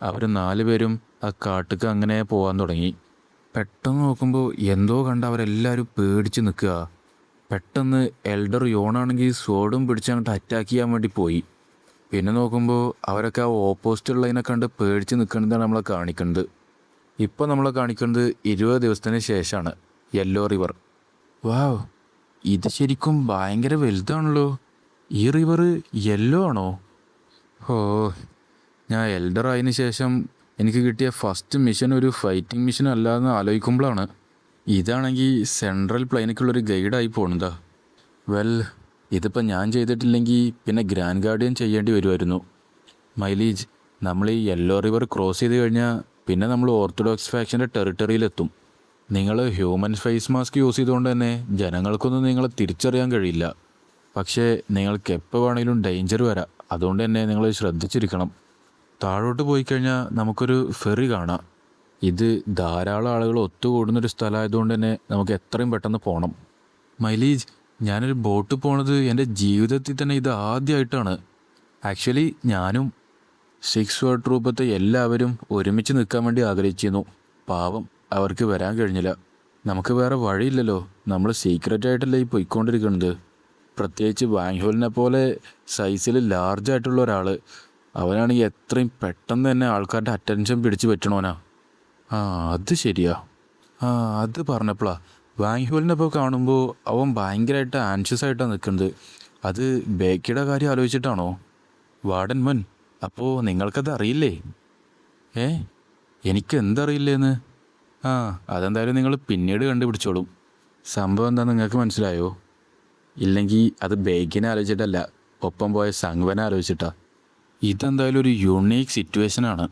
അവർ 4 പേരും ആ കാട്ടുക്ക് അങ്ങനെ പോകാൻ തുടങ്ങി. പെട്ടെന്ന് നോക്കുമ്പോൾ എന്തോ കണ്ട് അവരെല്ലാവരും പേടിച്ച് നിൽക്കുക. പെട്ടെന്ന് എൽഡർ യോണാണെങ്കിൽ സോഡും പിടിച്ച് അങ്ങോട്ട് അറ്റാക്ക് ചെയ്യാൻ വേണ്ടി പോയി. പിന്നെ നോക്കുമ്പോൾ അവരൊക്കെ ആ ഓപ്പോസിറ്റുള്ളതിനെ കണ്ട് പേടിച്ച് നിൽക്കുന്നതാണ് നമ്മളെ കാണിക്കുന്നത്. ഇപ്പോൾ നമ്മളെ കാണിക്കുന്നത് 20 ദിവസത്തിന് ശേഷമാണ്. Yellow river. വാവ്, ഇത് ശരിക്കും ഭയങ്കര വലുതാണല്ലോ. ഈ റിവർ യെല്ലോ ആണോ? ഓ, ഞാൻ എൽഡർ ആയതിനു ശേഷം എനിക്ക് കിട്ടിയ ഫസ്റ്റ് മിഷൻ ഒരു ഫൈറ്റിംഗ് മിഷൻ അല്ലാന്ന് ആലോചിക്കുമ്പോഴാണ് ഇതാണെങ്കിൽ സെൻട്രൽ പ്ലെയിനിക്കുള്ളൊരു ഗൈഡായി പോകുന്നതാ. വെൽ, ഇതിപ്പോൾ ഞാൻ ചെയ്തിട്ടില്ലെങ്കിൽ പിന്നെ ഗ്രാൻഡ് ഗാർഡിയൻ ചെയ്യേണ്ടി വരുമായിരുന്നു. മൈലീജ്, നമ്മൾ ഈ യെല്ലോ റിവർ ക്രോസ് ചെയ്ത് കഴിഞ്ഞാൽ പിന്നെ നമ്മൾ ഓർത്തഡോക്സ് ഫാക്ഷൻ്റെ ടെറിട്ടറിയിലെത്തും. നിങ്ങൾ ഹ്യൂമൻ ഫേസ് മാസ്ക് യൂസ് ചെയ്തുകൊണ്ട് തന്നെ ജനങ്ങൾക്കൊന്നും നിങ്ങളെ തിരിച്ചറിയാൻ കഴിയില്ല. പക്ഷേ നിങ്ങൾക്ക് എപ്പോൾ വേണമെങ്കിലും ഡേഞ്ചർ വരാം. അതുകൊണ്ട് തന്നെ നിങ്ങൾ ശ്രദ്ധിച്ചിരിക്കണം. താഴോട്ട് പോയി കഴിഞ്ഞാൽ നമുക്കൊരു ഫെറി കാണാം. ഇത് ധാരാളം ആളുകൾ ഒത്തുകൂടുന്നൊരു സ്ഥലമായതുകൊണ്ട് തന്നെ നമുക്ക് എത്രയും പെട്ടെന്ന് പോകണം. മൈലീജ്, ഞാനൊരു ബോട്ട് പോണത് എൻ്റെ ജീവിതത്തിൽ തന്നെ ഇത് ആദ്യമായിട്ടാണ്. ആക്ച്വലി ഞാനും 6 വേർഡ് ട്രൂപ്പത്തെ എല്ലാവരും ഒരുമിച്ച് നിൽക്കാൻ വേണ്ടി ആഗ്രഹിച്ചിരുന്നു. പാവം, അവർക്ക് വരാൻ കഴിഞ്ഞില്ല. നമുക്ക് വേറെ വഴിയില്ലല്ലോ. നമ്മൾ സീക്രറ്റായിട്ടല്ലേ ഈ പോയിക്കൊണ്ടിരിക്കുന്നത്. പ്രത്യേകിച്ച് വാങ്ഹോലിനെ പോലെ സൈസിൽ ലാർജായിട്ടുള്ള ഒരാൾ. അവനാണെങ്കിൽ എത്രയും പെട്ടെന്ന് തന്നെ ആൾക്കാരുടെ അറ്റൻഷൻ പിടിച്ച് പറ്റണോനാ. ആ, അത് ശരിയാ. ആ, അത് പറഞ്ഞപ്പോഴാ വാങ്ഹോലിനെ ഇപ്പോൾ കാണുമ്പോൾ അവൻ ഭയങ്കരമായിട്ട് ആൻഷ്യസ് ആയിട്ടാണ് നിൽക്കുന്നത്. അത് ബേക്കിയുടെ കാര്യം ആലോചിച്ചിട്ടാണോ? വാർഡൻ മുൻ, അപ്പോൾ നിങ്ങൾക്കത് അറിയില്ലേ? എനിക്ക് എന്തറിയില്ലേന്ന്? ആ, അതെന്തായാലും നിങ്ങൾ പിന്നീട് കണ്ടുപിടിച്ചോളും. സംഭവം എന്താണെന്ന് നിങ്ങൾക്ക് മനസ്സിലായോ? ഇല്ലെങ്കിൽ അത് ബേക്കിനെ ആലോചിച്ചിട്ടല്ല, ഒപ്പം പോയ സംഗ്വനെ ആലോചിച്ചിട്ടാ. ഇതെന്തായാലും ഒരു യുണീക്ക് സിറ്റുവേഷനാണ്.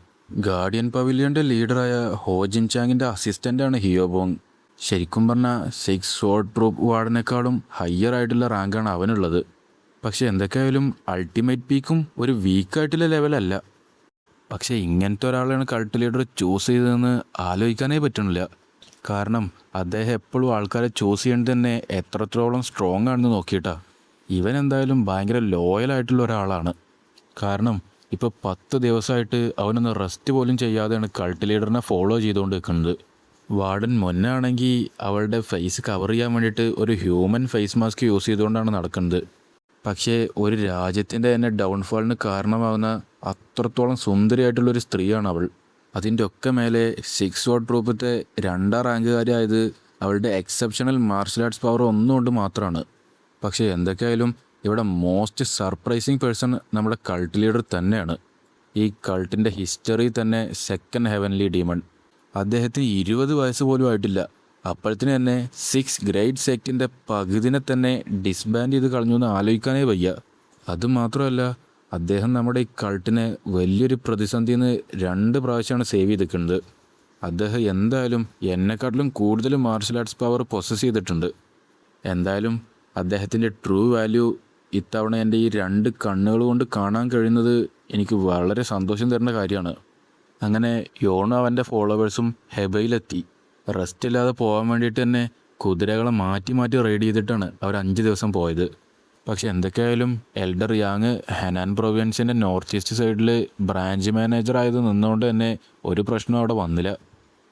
ഗാർഡിയൻ പവിലിയൻ്റെ ലീഡറായ ഹോ ജിൻ ചാങ്ങിൻ്റെ അസിസ്റ്റൻ്റാണ് ഹിയോബോങ്. ശരിക്കും പറഞ്ഞാൽ 6 സോഡ് ട്രൂപ്പ് വാർഡിനേക്കാളും ഹയ്യർ ആയിട്ടുള്ള റാങ്കാണ് അവനുള്ളത്. പക്ഷെ എന്തൊക്കെയായാലും അൾട്ടിമേറ്റ് പീക്കും ഒരു വീക്കായിട്ടുള്ള ലെവലല്ല. പക്ഷേ ഇങ്ങനത്തെ ഒരാളെയാണ് കൾട്ട് ലീഡർ ചൂസ് ചെയ്തതെന്ന് ആലോചിക്കാനേ പറ്റണില്ല. കാരണം അദ്ദേഹം എപ്പോഴും ആൾക്കാരെ ചൂസ് ചെയ്യേണ്ടത് തന്നെ എത്രത്തോളം സ്ട്രോങ് ആണെന്ന് നോക്കിയിട്ടാ. ഇവൻ എന്തായാലും ഭയങ്കര ലോയലായിട്ടുള്ള ഒരാളാണ്. കാരണം ഇപ്പോൾ 10 ദിവസമായിട്ട് അവനൊന്ന് റെസ്റ്റ് പോലും ചെയ്യാതെയാണ് കൾട്ട് ലീഡറിനെ ഫോളോ ചെയ്തുകൊണ്ട് നിൽക്കുന്നത്. വാർഡൻ മുന്നേ ആണെങ്കിൽ അവളുടെ ഫേസ് കവർ ചെയ്യാൻ വേണ്ടിയിട്ട് ഒരു ഹ്യൂമൻ ഫേസ് മാസ്ക് യൂസ് ചെയ്തുകൊണ്ടാണ് നടക്കുന്നത്. പക്ഷേ ഒരു രാജ്യത്തിൻ്റെ തന്നെ ഡൗൺഫാളിന് കാരണമാവുന്ന അത്രത്തോളം സുന്ദരിയായിട്ടുള്ളൊരു സ്ത്രീയാണ് അവൾ. അതിൻ്റെ ഒക്കെ മേലെ 6 സോഡ് ട്രൂപ്പത്തെ 2ാം റാങ്കുകാരിയായത് അവളുടെ എക്സെപ്ഷണൽ മാർഷൽ ആർട്സ് പവർ ഒന്നുകൊണ്ട് മാത്രമാണ്. പക്ഷേ എന്തൊക്കെയായാലും ഇവിടെ മോസ്റ്റ് സർപ്രൈസിങ് പേഴ്സൺ നമ്മുടെ കൾട്ട് ലീഡർ തന്നെയാണ്. ഈ കൾട്ടിൻ്റെ ഹിസ്റ്ററി തന്നെ സെക്കൻഡ് ഹെവൻലി ഡീമൺ. അദ്ദേഹത്തിന് 20 വയസ്സ് പോലും ആയിട്ടില്ല. അപ്പോഴത്തിന് തന്നെ 6 ഗ്രേറ്റ് സെക്റ്റിൻ്റെ പകുതിനെ തന്നെ ഡിസ്ബാൻഡ് ചെയ്ത് കളഞ്ഞു എന്ന് ആലോചിക്കാനേ വയ്യ. അതുമാത്രമല്ല, അദ്ദേഹം നമ്മുടെ ഈ കൾട്ടിനെ വലിയൊരു പ്രതിസന്ധിയിൽ നിന്ന് 2 പ്രാവശ്യമാണ് സേവ് ചെയ്തിരിക്കുന്നത്. അദ്ദേഹം എന്തായാലും എന്നെക്കാട്ടിലും കൂടുതൽ മാർഷൽ ആർട്സ് പവർ പൊസസ് ചെയ്തിട്ടുണ്ട്. എന്തായാലും അദ്ദേഹത്തിൻ്റെ ട്രൂ വാല്യൂ ഇത്തവണ എൻ്റെ ഈ 2 കണ്ണുകൾ കൊണ്ട് കാണാൻ കഴിയുന്നത് എനിക്ക് വളരെ സന്തോഷം തരുന്ന കാര്യമാണ്. അങ്ങനെ യോണും അവൻ്റെ ഫോളോവേഴ്സും ഹെബയിലെത്തി. റെസ്റ്റ് ഇല്ലാതെ പോകാൻ വേണ്ടിയിട്ട് തന്നെ കുതിരകളെ മാറ്റി മാറ്റി റൈഡ് ചെയ്തിട്ടാണ് അവർ 5 ദിവസം പോയത്. പക്ഷെ എന്തൊക്കെയായാലും എൽഡർ യാങ് ഹെനാൻ പ്രൊവിൻസിൻ്റെ നോർത്ത് ഈസ്റ്റ് സൈഡിൽ ബ്രാഞ്ച് മാനേജറായത് നിന്നുകൊണ്ട് തന്നെ ഒരു പ്രശ്നം അവിടെ വന്നില്ല.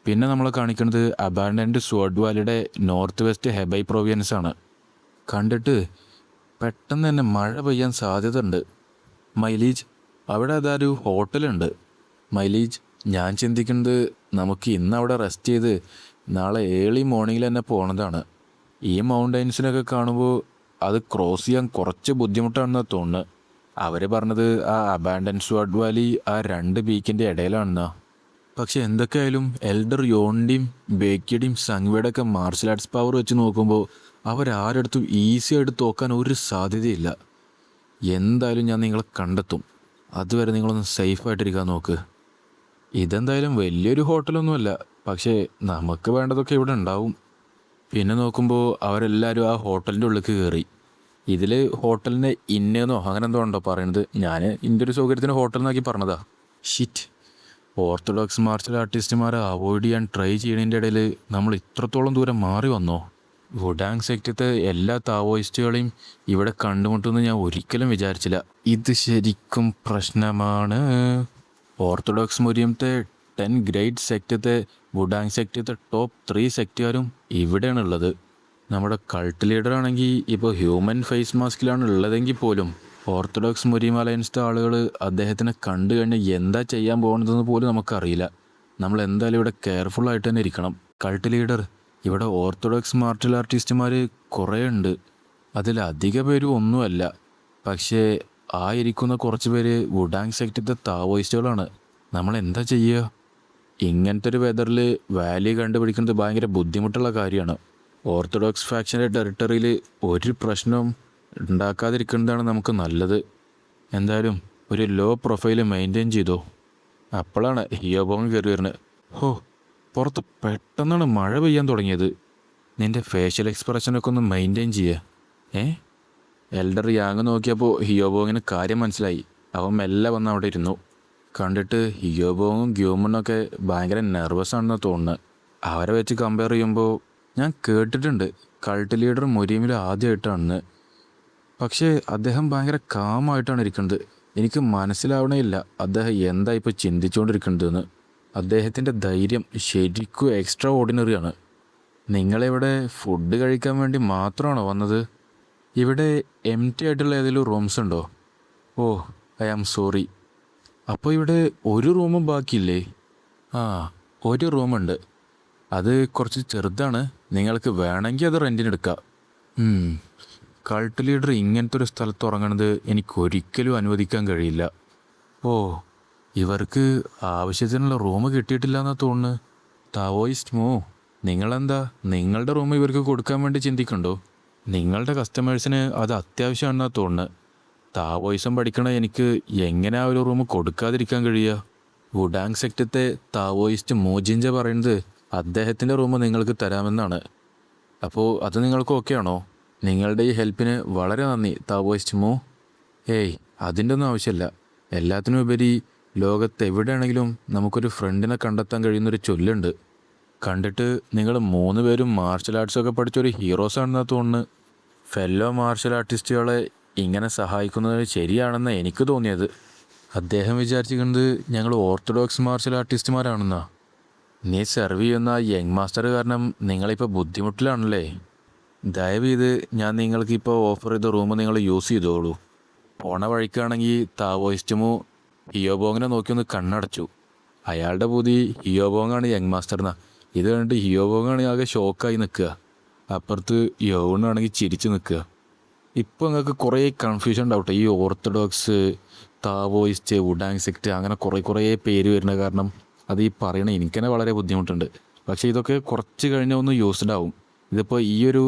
പിന്നെ നമ്മളെ കാണിക്കുന്നത് അബാൻഡൻഡ് സ്വേർഡ് വാലിയുടെ നോർത്ത് വെസ്റ്റ് ഹെബൈ പ്രൊവിൻസ് ആണ്. കണ്ടിട്ട് പെട്ടെന്ന് തന്നെ മഴ പെയ്യാൻ സാധ്യത ഉണ്ട്. മൈലീജ്, അവിടെ അതൊരു ഹോട്ടലുണ്ട്. മൈലീജ്, ഞാൻ ചിന്തിക്കുന്നത് നമുക്ക് ഇന്ന് അവിടെ റെസ്റ്റ് ചെയ്ത് നാളെ ഏർലി മോർണിംഗിൽ തന്നെ പോണതാണ്. ഈ മൗണ്ടൈൻസിനൊക്കെ കാണുമ്പോൾ അത് ക്രോസ് ചെയ്യാൻ കുറച്ച് ബുദ്ധിമുട്ടാണെന്നാണ് തോന്നുന്നത്. അവർ പറഞ്ഞത് ആ അബാൻഡൻ സ്വേർഡ് വാലി ആ 2 പീക്കിൻ്റെ ഇടയിലാണെന്നാ. പക്ഷെ എന്തൊക്കെയായാലും എൽഡർ യോണിൻ്റെയും ബേക്കിയുടെയും സംഗ്വയുടെ ഒക്കെ മാർഷൽ ആർട്സ് പവർ വെച്ച് നോക്കുമ്പോൾ അവരാരെടുത്തും ഈസി ആയിട്ട് തോക്കാൻ ഒരു സാധ്യതയില്ല. എന്തായാലും ഞാൻ നിങ്ങളെ കണ്ടെത്തും. അതുവരെ നിങ്ങളൊന്ന് സേഫായിട്ടിരിക്കാൻ നോക്ക്. ഇതെന്തായാലും വലിയൊരു ഹോട്ടലൊന്നുമല്ല, പക്ഷേ നമുക്ക് വേണ്ടതൊക്കെ ഇവിടെ ഉണ്ടാവും. പിന്നെ നോക്കുമ്പോൾ അവരെല്ലാവരും ആ ഹോട്ടലിൻ്റെ ഉള്ളിലേക്ക് കയറി. ഇതിൽ ഹോട്ടലിന് ഇന്നെന്നോ അങ്ങനെ എന്തോ ഉണ്ടോ പറയണത്? ഞാൻ എൻ്റെ ഒരു സൗകര്യത്തിന് ഹോട്ടൽ എന്നാക്കി പറഞ്ഞതാ. ഷിറ്റ്, ഓർത്തഡോക്സ് മാർഷൽ ആർട്ടിസ്റ്റുമാരെ അവോയ്ഡ് ചെയ്യാൻ ട്രൈ ചെയ്യണതിൻ്റെ ഇടയിൽ നമ്മൾ ഇത്രത്തോളം ദൂരം മാറി വന്നോ? വുഡാങ് സെക്ടത്തെ എല്ലാ താവോയിസ്റ്റുകളെയും ഇവിടെ കണ്ടുമുട്ടുമെന്ന് ഞാൻ ഒരിക്കലും വിചാരിച്ചില്ല. ഇത് ശരിക്കും പ്രശ്നമാണ്. ഓർത്തഡോക്സ് മുരിയത്തെ 10 ഗ്രേറ്റ് സെക്ടത്തെ വുഡാങ് സെക്ടത്തെ ടോപ്പ് 3 സെക്റ്റുകാരും ഇവിടെയാണുള്ളത്. നമ്മുടെ കൾട്ട് ലീഡറാണെങ്കിൽ ഇപ്പോൾ ഹ്യൂമൻ ഫേസ് മാസ്കിലാണ് ഉള്ളതെങ്കിൽ പോലും ഓർത്തഡോക്സ് മുരീം അലയൻസിലെ ആളുകൾ അദ്ദേഹത്തിനെ കണ്ടു കഴിഞ്ഞാൽ എന്താ ചെയ്യാൻ പോകുന്നതെന്ന് പോലും നമുക്കറിയില്ല. നമ്മൾ എന്തായാലും ഇവിടെ കെയർഫുള്ളായിട്ട് തന്നെ ഇരിക്കണം. കൾട്ട് ലീഡർ, ഇവിടെ ഓർത്തഡോക്സ് മാർഷൽ ആർട്ടിസ്റ്റുമാർ കുറേ ഉണ്ട്. അതിലധിക പേരും ഒന്നുമല്ല. പക്ഷേ ആ ഇരിക്കുന്ന കുറച്ച് പേര് വുഡാങ് സെക്ടത്തെ താവോയിസ്റ്റുകളാണ്. നമ്മൾ എന്താ ചെയ്യുക? ഇങ്ങനത്തെ ഒരു വെതറിൽ വാലി കണ്ടുപിടിക്കുന്നത് ഭയങ്കര ബുദ്ധിമുട്ടുള്ള കാര്യമാണ്. ഓർത്തഡോക്സ് ഫാക്ഷൻ്റെ ടെറിട്ടറിയിൽ ഒരു പ്രശ്നവും ഉണ്ടാക്കാതിരിക്കുന്നതാണ് നമുക്ക് നല്ലത്. എന്തായാലും ഒരു ലോ പ്രൊഫൈൽ മെയിൻറ്റെയിൻ ചെയ്തോ. അപ്പോഴാണ് ഹിയോബോങ് കയറി വരുന്നത്. ഹോ, പുറത്ത് പെട്ടെന്നാണ് മഴ പെയ്യാൻ തുടങ്ങിയത്. നിൻ്റെ ഫേഷ്യൽ എക്സ്പ്രഷനൊക്കെ ഒന്ന് മെയിൻറ്റെയിൻ ചെയ്യുക. എൽഡർ യാങ് നോക്കിയപ്പോൾ ഹിയോബോങ്ങിന് കാര്യം മനസ്സിലായി. അവൻ മെല്ലെ വന്ന് അവിടെ ഇരുന്നു. കണ്ടിട്ട് ഹിയോബോങ്ങും ഗ്യൂമണൊക്കെ ഭയങ്കര നെർവസ് ആണെന്ന് തോന്നുന്നത്. അവരെ വെച്ച് കമ്പയർ ചെയ്യുമ്പോൾ ഞാൻ കേട്ടിട്ടുണ്ട് കൾട്ട് ലീഡർ മുരീമിൽ ആദ്യമായിട്ടാണെന്ന്. പക്ഷേ അദ്ദേഹം ഭയങ്കര കാമായിട്ടാണ് ഇരിക്കുന്നത്. എനിക്ക് മനസ്സിലാവണേയില്ല അദ്ദേഹം എന്താ ഇപ്പോൾ ചിന്തിച്ചുകൊണ്ടിരിക്കുന്നതെന്ന്. അദ്ദേഹത്തിൻ്റെ ധൈര്യം ശരിക്കും എക്സ്ട്രാ ഓർഡിനറിയാണ്. നിങ്ങളിവിടെ ഫുഡ് കഴിക്കാൻ വേണ്ടി മാത്രമാണോ വന്നത്? ഇവിടെ എം ടി ആയിട്ടുള്ള ഏതെങ്കിലും റൂംസ് ഉണ്ടോ? ഓ, ഐ ആം സോറി. അപ്പോൾ ഇവിടെ ഒരു റൂമും ബാക്കിയില്ലേ? ഒരു റൂമുണ്ട്. അത് കുറച്ച് ചെറുതാണ്. നിങ്ങൾക്ക് വേണമെങ്കിൽ അത് റെൻറ്റിനെടുക്കാം. കൾട്ട് ലീഡർ ഇങ്ങനത്തെ ഒരു സ്ഥലത്ത് ഉറങ്ങണത് എനിക്കൊരിക്കലും അനുവദിക്കാൻ കഴിയില്ല. ഓ, ഇവർക്ക് ആവശ്യത്തിനുള്ള റൂം കിട്ടിയിട്ടില്ല എന്നാണ് തോന്നുന്നത്. താവോയിസ്റ്റ് മോ, നിങ്ങളെന്താ നിങ്ങളുടെ റൂം ഇവർക്ക് കൊടുക്കാൻ വേണ്ടി ചിന്തിക്കണ്ടോ? നിങ്ങളുടെ കസ്റ്റമേഴ്സിന് അത് അത്യാവശ്യമാണെന്നാണ് തോന്നുന്നത്. താവോയിസം പഠിക്കണ എനിക്ക് എങ്ങനെ ആ ഒരു റൂം കൊടുക്കാതിരിക്കാൻ കഴിയുക? വുഡാങ് സെക്ടത്തെ താവോയിസ്റ്റ് മോജിഞ്ച പറയുന്നത് അദ്ദേഹത്തിൻ്റെ റൂം നിങ്ങൾക്ക് തരാമെന്നാണ്. അപ്പോൾ അത് നിങ്ങൾക്ക് ഓക്കെ ആണോ? നിങ്ങളുടെ ഈ ഹെൽപ്പിന് വളരെ നന്ദി താവോയിസ്റ്റ് മോ. അതിൻ്റെ ഒന്നും ആവശ്യമില്ല. എല്ലാത്തിനും ഉപരി ലോകത്ത് എവിടെയാണെങ്കിലും നമുക്കൊരു ഫ്രണ്ടിനെ കണ്ടെത്താൻ കഴിയുന്നൊരു ചൊല്ലുണ്ട്. കണ്ടിട്ട് നിങ്ങൾ 3 പേരും മാർഷൽ ആർട്സൊക്കെ പഠിച്ചൊരു ഹീറോസാണെന്നാണ് തോന്നുന്നത്. ഫെല്ലോ മാർഷൽ ആർട്ടിസ്റ്റുകളെ ഇങ്ങനെ സഹായിക്കുന്നത് ശരിയാണെന്ന് എനിക്ക് തോന്നിയത്. അദ്ദേഹം വിചാരിച്ചിരിക്കുന്നത് ഞങ്ങൾ ഓർത്തഡോക്സ് മാർഷൽ ആർട്ടിസ്റ്റുമാരാണെന്നാ. നീ സെർവ് ചെയ്യുന്ന യങ് മാസ്റ്റർ കാരണം നിങ്ങളിപ്പോൾ ബുദ്ധിമുട്ടിലാണല്ലേ? ദയവ് ചെയ്ത് ഞാൻ നിങ്ങൾക്കിപ്പോൾ ഓഫർ ചെയ്ത റൂം നിങ്ങൾ യൂസ് ചെയ്തോളൂ. പോണ വഴിക്കാണെങ്കിൽ താവോയിസ്റ്റുമോ ഹിയോബോങ്ങിനെ നോക്കി ഒന്ന് കണ്ണടച്ചു. അയാളുടെ ബുദ്ധി ഹിയോബോങ്ങാണ് യങ് മാസ്റ്റർന്നാ. ഇത് കണ്ടിട്ട് ഹിയോബോങ്ങാണ് ആകെ ഷോക്കായി നിൽക്കുക. അപ്പുറത്ത് യോണാണെങ്കിൽ ചിരിച്ച് നിൽക്കുക. ഇപ്പോൾ നിങ്ങൾക്ക് കുറേ കൺഫ്യൂഷൻ ഉണ്ടാവട്ടെ. ഈ ഓർത്തഡോക്സ്, താവോയിസ്റ്റ്, വുഡാങ് സെക്ട് അങ്ങനെ കുറേ പേര് വരുന്ന കാരണം അത് ഈ പറയണ എനിക്ക് തന്നെ വളരെ ബുദ്ധിമുട്ടുണ്ട്. പക്ഷേ ഇതൊക്കെ കുറച്ച് കഴിഞ്ഞാൽ ഒന്ന് യൂസ്ഡ് ആവും. ഇതിപ്പോൾ ഈ ഒരു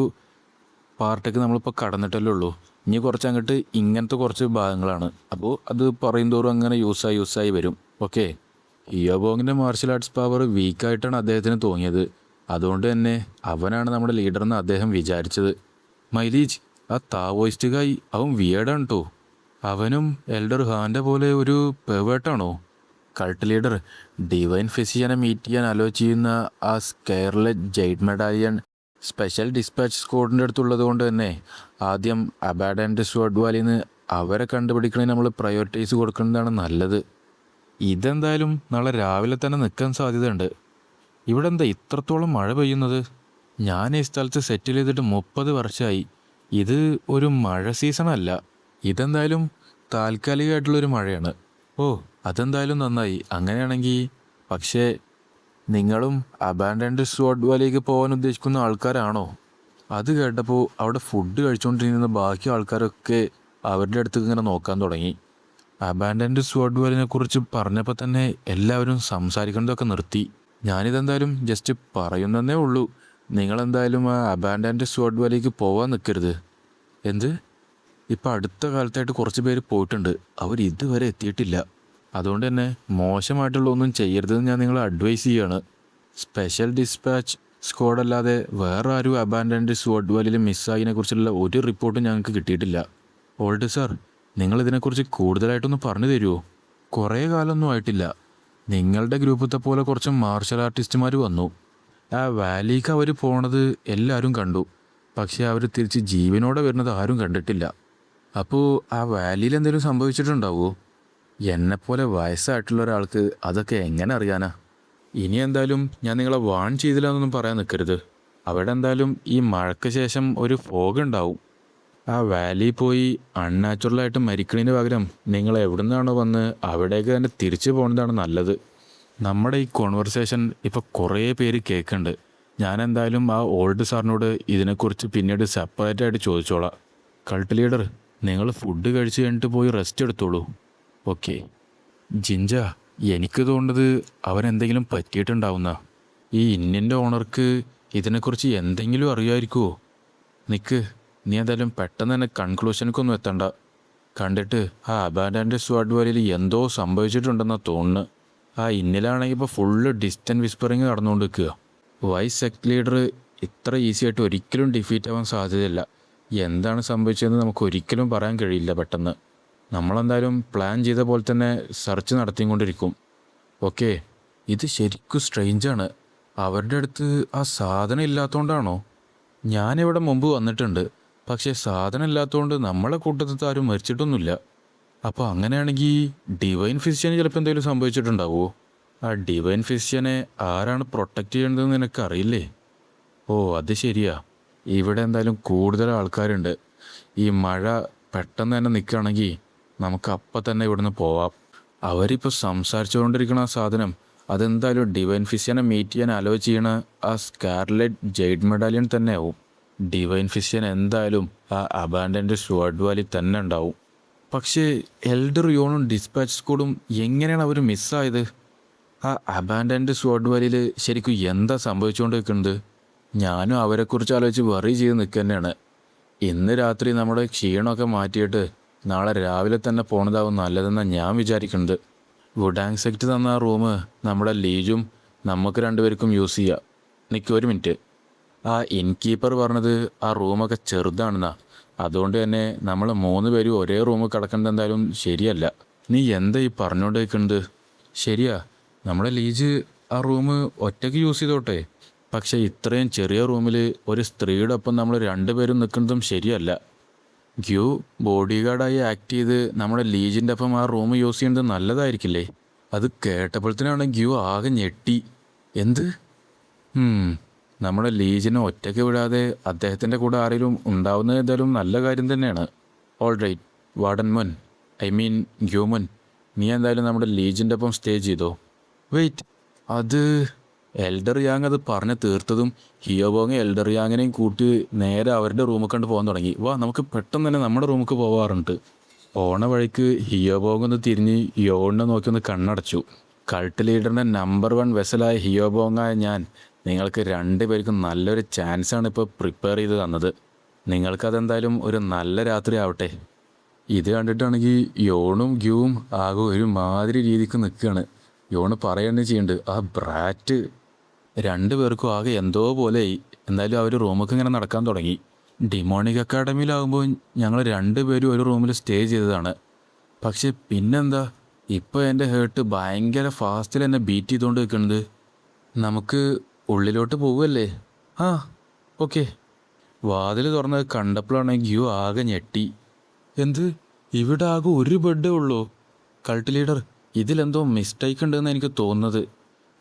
പാർട്ടൊക്കെ നമ്മളിപ്പോൾ കടന്നിട്ടല്ലേ ഉള്ളൂ. ഇനി കുറച്ച് അങ്ങോട്ട് ഇങ്ങനത്തെ കുറച്ച് ഭാഗങ്ങളാണ്. അപ്പോൾ അത് പറയും തോറും അങ്ങനെ യൂസായി വരും. ഓക്കെ, ഹിയോബോങ്ങിൻ്റെ മാർഷൽ ആർട്സ് പവർ വീക്കായിട്ടാണ് അദ്ദേഹത്തിന് തോന്നിയത്. അതുകൊണ്ട് തന്നെ അവനാണ് നമ്മുടെ ലീഡറെന്ന് അദ്ദേഹം വിചാരിച്ചത്. മൈലീജ്, ആ താവോയിസ്റ്റുകായി അവൻ വിയേഡാണ് കേട്ടോ. അവനും എൽഡർ ഹാൻ്റെ പോലെ ഒരു പെവേട്ടാണോ? കൾട്ട് ലീഡർ ഡിവൈൻ ഫിസിഷ്യനെ മീറ്റ് ചെയ്യാൻ ആലോചിക്കുന്ന ആ സ്കെയർലെറ്റ് ജെയ്ഡ് മെഡാലിയൻ സ്പെഷ്യൽ ഡിസ്പാച്ച് സ്ക്വാഡിൻ്റെ അടുത്തുള്ളത് കൊണ്ട് തന്നെ ആദ്യം അബാഡൻഡ് സ്വാഡ് വാലിന്ന് അവരെ കണ്ടുപിടിക്കണതിന് നമ്മൾ പ്രയോറിറ്റൈസ് കൊടുക്കുന്നതാണ് നല്ലത്. ഇതെന്തായാലും നാളെ രാവിലെ തന്നെ നിൽക്കാൻ സാധ്യതയുണ്ട്. ഇവിടെ എന്താ ഇത്രത്തോളം മഴ പെയ്യുന്നത്? ഞാൻ ഈ സ്ഥലത്ത് സെറ്റിൽ ചെയ്തിട്ട് 30 വർഷമായി. ഇത് ഒരു മഴ സീസണല്ല. ഇതെന്തായാലും താൽക്കാലികമായിട്ടുള്ളൊരു മഴയാണ്. ഓ, അതെന്തായാലും നന്നായി. അങ്ങനെയാണെങ്കിൽ പക്ഷേ നിങ്ങളും അബാൻഡൻഡ് സ്വാഡ് വാലിലേക്ക് പോകാൻ ഉദ്ദേശിക്കുന്ന ആൾക്കാരാണോ? അത് കേട്ടപ്പോൾ അവിടെ ഫുഡ് കഴിച്ചുകൊണ്ടിരിക്കുന്ന ബാക്കി ആൾക്കാരൊക്കെ അവരുടെ അടുത്ത് ഇങ്ങനെ നോക്കാൻ തുടങ്ങി. അബാൻഡൻഡ് സ്വാഡ് വാലിനെ കുറിച്ച് പറഞ്ഞപ്പോൾ തന്നെ എല്ലാവരും സംസാരിക്കുന്നതൊക്കെ നിർത്തി. ഞാനിതെന്തായാലും ജസ്റ്റ് പറയുന്നതേ ഉള്ളൂ. നിങ്ങളെന്തായാലും ആ അബാൻഡൻഡ് സ്വാഡ് വാലിലേക്ക് പോകാൻ നിൽക്കരുത്. എന്ത്? ഇപ്പം അടുത്ത കാലത്തായിട്ട് കുറച്ച് പേര് പോയിട്ടുണ്ട്. അവർ ഇതുവരെ എത്തിയിട്ടില്ല. അതുകൊണ്ട് തന്നെ മോശമായിട്ടുള്ള ഒന്നും ചെയ്യരുതെന്ന് ഞാൻ നിങ്ങളെ അഡ്വൈസ് ചെയ്യുകയാണ്. സ്പെഷ്യൽ ഡിസ്പാച്ച് സ്ക്വാഡ് അല്ലാതെ വേറെ ആരും അബാൻഡൻഡ് സ്വാഡ് വാലിയിൽ മിസ്സായതിനെ കുറിച്ചുള്ള ഒരു റിപ്പോർട്ടും ഞങ്ങൾക്ക് കിട്ടിയിട്ടില്ല. ഓൾഡ് സാർ, നിങ്ങളിതിനെക്കുറിച്ച് കൂടുതലായിട്ടൊന്ന് പറഞ്ഞു തരുമോ? കുറേ കാലമൊന്നും ആയിട്ടില്ല. നിങ്ങളുടെ ഗ്രൂപ്പത്തെ പോലെ കുറച്ച് മാർഷൽ ആർട്ടിസ്റ്റുമാർ വന്നു. ആ വാലിക്ക് അവർ പോണത് എല്ലാവരും കണ്ടു. പക്ഷെ അവർ തിരിച്ച് ജീവനോടെ വരുന്നത് ആരും കണ്ടിട്ടില്ല. അപ്പോൾ ആ വാലിയിൽ എന്തെങ്കിലും സംഭവിച്ചിട്ടുണ്ടാവുമോ? എന്നെപ്പോലെ വയസ്സായിട്ടുള്ള ഒരാൾക്ക് അതൊക്കെ എങ്ങനെ അറിയാനാ? ഇനി എന്തായാലും ഞാൻ നിങ്ങളെ വാൺ ചെയ്തില്ല എന്നൊന്നും പറയാൻ നിൽക്കരുത്. അവിടെ എന്തായാലും ഈ മഴയ്ക്ക് ശേഷം ഒരു ഫോഗ് ഉണ്ടാവും. ആ വാലിയിൽ പോയി അൺനാച്ചുറലായിട്ട് മരിക്കണതിന് പകരം നിങ്ങൾ എവിടെ നിന്നാണോ വന്ന് അവിടേക്ക് തന്നെ തിരിച്ചു പോകുന്നതാണ് നല്ലത്. നമ്മുടെ ഈ കോൺവെർസേഷൻ ഇപ്പോൾ കുറേ പേര് കേൾക്കുന്നുണ്ട്. ഞാൻ എന്തായാലും ആ ഓൾഡ് സാറിനോട് ഇതിനെക്കുറിച്ച് പിന്നീട് സെപ്പറേറ്റ് ആയിട്ട് ചോദിച്ചോളാം. കൾട്ട് ലീഡർ, നിങ്ങൾ ഫുഡ് കഴിച്ച് കഴിഞ്ഞിട്ട് പോയി റെസ്റ്റ് എടുത്തോളൂ. ഓക്കെ. ജിഞ്ച, എനിക്ക് തോന്നുന്നത് അവനെന്തെങ്കിലും പറ്റിയിട്ടുണ്ടാവുന്ന. ഈ ഇന്നിൻ്റെ ഓണർക്ക് ഇതിനെക്കുറിച്ച് എന്തെങ്കിലും അറിയാമായിരിക്കുമോ? നിൽക്ക്, നീ എന്തായാലും പെട്ടെന്ന് തന്നെ കൺക്ലൂഷനൊക്കൊന്നും എത്തണ്ട. കണ്ടിട്ട് ആ അബാൻഡൻ്റെ സ്വാഡ് വാലിയിൽ എന്തോ സംഭവിച്ചിട്ടുണ്ടെന്നാണ് തോന്നുന്നു. ആ ഇന്നിലാണെങ്കിൽ ഇപ്പോൾ ഫുള്ള് ഡിസ്റ്റൻറ്റ് വിസ്പറിങ് നടന്നുകൊണ്ട് നിൽക്കുക. വൈസ് സെക്ട് ലീഡർ ഇത്ര ഈസി ആയിട്ട് ഒരിക്കലും ഡിഫീറ്റ് ആവാൻ സാധ്യതയില്ല. എന്താണ് സംഭവിച്ചതെന്ന് നമുക്ക് ഒരിക്കലും പറയാൻ കഴിയില്ല പെട്ടെന്ന്. നമ്മളെന്തായാലും പ്ലാൻ ചെയ്ത പോലെ തന്നെ സെർച്ച് നടത്തിക്കൊണ്ടിരിക്കും. ഓക്കെ, ഇത് ശരിക്കും സ്ട്രെയിഞ്ചാണ്. അവരുടെ അടുത്ത് ആ സാധനം ഇല്ലാത്തതുകൊണ്ടാണോ? ഞാനിവിടെ മുമ്പ് വന്നിട്ടുണ്ട്, പക്ഷേ സാധനം ഇല്ലാത്തതുകൊണ്ട് നമ്മളെ കൂട്ടത്തിൽ ആരും മരിച്ചിട്ടൊന്നുമില്ല. അപ്പോൾ അങ്ങനെയാണെങ്കിൽ ഡിവൈൻ ഫിസിഷ്യന് ചിലപ്പോൾ എന്തെങ്കിലും സംഭവിച്ചിട്ടുണ്ടാവുമോ? ആ ഡിവൈൻ ഫിസിഷ്യനെ ആരാണ് പ്രൊട്ടക്റ്റ് ചെയ്യേണ്ടതെന്ന് നിനക്കറിയില്ലേ? ഓ, അത് ശരിയാ. ഇവിടെ എന്തായാലും കൂടുതൽ ആൾക്കാരുണ്ട്. ഈ മഴ പെട്ടെന്ന് തന്നെ നിൽക്കുകയാണെങ്കിൽ നമുക്ക് അപ്പം തന്നെ ഇവിടുന്ന് പോവാം. അവരിപ്പോൾ സംസാരിച്ചുകൊണ്ടിരിക്കുന്ന ആ സാധനം അതെന്തായാലും ഡിവൈൻ ഫിസിഷ്യനെ മീറ്റ് ചെയ്യാൻ അലോ ചെയ്യണ ആ സ്കാർലെറ്റ് ജെയ്ഡ് മെഡാലിയൻ തന്നെ ആവും. ഡിവൈൻ ഫിസിഷ്യൻ എന്തായാലും ആ അബാൻഡൻ്റെ സ്വാഡ് വാലി തന്നെ ഉണ്ടാവും. പക്ഷേ എൽഡർ യോണും ഡിസ്പാച്ച് സ്ക്വാഡും എങ്ങനെയാണ് അവർ മിസ്സായത്? ആ അബാൻഡൻ്റെ സ്വാഡ് വാലിയിൽ ശരിക്കും എന്താ സംഭവിച്ചുകൊണ്ട് നിൽക്കുന്നത്? ഞാനും അവരെക്കുറിച്ച് ആലോചിച്ച് വറി ചെയ്ത് നിൽക്കുക തന്നെയാണ്. ഇന്ന് രാത്രി നമ്മുടെ ക്ഷീണമൊക്കെ മാറ്റിയിട്ട് നാളെ രാവിലെ തന്നെ പോണതാവും നല്ലതെന്നാണ് ഞാൻ വിചാരിക്കുന്നത്. വുഡാങ് സെക്ട് തന്ന ആ റൂം നമ്മുടെ ലീജും നമുക്ക് രണ്ടുപേർക്കും യൂസ് ചെയ്യാം. നിൽക്കുക, ഒരു മിനിറ്റ്. ആ ഇൻകീപ്പർ പറഞ്ഞത് ആ റൂമൊക്കെ ചെറുതാണെന്നാ. അതുകൊണ്ട് തന്നെ നമ്മൾ 3 പേരും ഒരേ റൂമിൽ കിടക്കുന്നത് എന്തായാലും ശരിയല്ല. നീ എന്താ ഈ പറഞ്ഞുകൊണ്ട് നിൽക്കുന്നത്? ശരിയാ, നമ്മുടെ ലീജ് ആ റൂം ഒറ്റയ്ക്ക് യൂസ് ചെയ്തോട്ടെ. പക്ഷേ ഇത്രയും ചെറിയ റൂമിൽ ഒരു സ്ത്രീയുടെ ഒപ്പം നമ്മൾ 2 പേരും നിൽക്കുന്നതും ശരിയല്ല. ഗ്യൂ ബോഡി ഗാർഡായി ആക്ട് ചെയ്ത് നമ്മുടെ ലീജിൻ്റെ ഒപ്പം ആ റൂം യൂസ് ചെയ്യുന്നത് നല്ലതായിരിക്കില്ലേ? അത് കേട്ടപ്പോഴത്തേനാണ് ഗ്യൂ ആകെ ഞെട്ടി. എന്ത്? നമ്മുടെ ലീജിനെ ഒറ്റയ്ക്ക് വിടാതെ അദ്ദേഹത്തിൻ്റെ കൂടെ ആരെങ്കിലും ഉണ്ടാവുന്നത് എന്തായാലും നല്ല കാര്യം തന്നെയാണ്. ഓൾ റൈറ്റ് വാർഡൻ മോൻ, ഐ മീൻ ഗ്യൂമൻ, നീ എന്തായാലും നമ്മുടെ ലീജിൻ്റെ ഒപ്പം സ്റ്റേ ചെയ്തോ. വെയിറ്റ്, അത് എൽഡർ യാങ് അത് പറഞ്ഞ് തീർത്തതും ഹിയോബോങ് എൽഡർ യാങ്ങിനെയും കൂട്ടി നേരെ അവരുടെ റൂമിൽ കണ്ട് പോകാൻ തുടങ്ങി. വാ, നമുക്ക് പെട്ടെന്ന് തന്നെ നമ്മുടെ റൂമിൽ പോവാറുണ്ട്. പോണ വഴിക്ക് ഹിയോബോങ് ഒന്ന് തിരിഞ്ഞ് യോണിനെ നോക്കി ഒന്ന് കണ്ണടച്ചു. കൾട്ട് ലീഡറിൻ്റെ നമ്പർ 1 വെസലായ ഹിയോബോങ്ങായ ഞാൻ നിങ്ങൾക്ക് 2 പേർക്കും നല്ലൊരു ചാൻസാണ് ഇപ്പോൾ പ്രിപ്പയർ ചെയ്ത് തന്നത്. നിങ്ങൾക്കതെന്തായാലും ഒരു നല്ല രാത്രി ആവട്ടെ. ഇത് കണ്ടിട്ടാണെങ്കിൽ യോണും ഗ്യൂവും ആകെ ഒരു മാതിരി രീതിക്ക് നിൽക്കുകയാണ്. യോണ് പറയുകയാണ് ചെയ്യുന്നുണ്ട്, ആ ബ്രാറ്റ്. 2 പേർക്കും ആകെ എന്തോ പോലെയായി. എന്തായാലും അവർ റൂമൊക്കെ ഇങ്ങനെ നടക്കാൻ തുടങ്ങി. ഡിമോണിക് അക്കാഡമിയിലാകുമ്പോൾ ഞങ്ങൾ 2 പേരും ഒരു റൂമിൽ സ്റ്റേ ചെയ്തതാണ്. പക്ഷെ പിന്നെന്താ ഇപ്പോൾ എൻ്റെ ഹേർട്ട് ഭയങ്കര ഫാസ്റ്റിൽ എന്നെ ബീറ്റ് ചെയ്തുകൊണ്ട് നിൽക്കുന്നത്. നമുക്ക് ഉള്ളിലോട്ട് പോവുമല്ലേ? ആ, ഓക്കെ. വാതിൽ തുറന്നത് കണ്ടപ്പോഴാണ് ഗ്യൂ ആകെ ഞെട്ടി. എന്ത്, ഇവിടെ ആകെ ഒരു ബെഡേ ഉള്ളൂ? കൾട്ട് ലീഡർ, ഇതിലെന്തോ മിസ്റ്റേക്ക് ഉണ്ടെന്ന് എനിക്ക് തോന്നുന്നത്.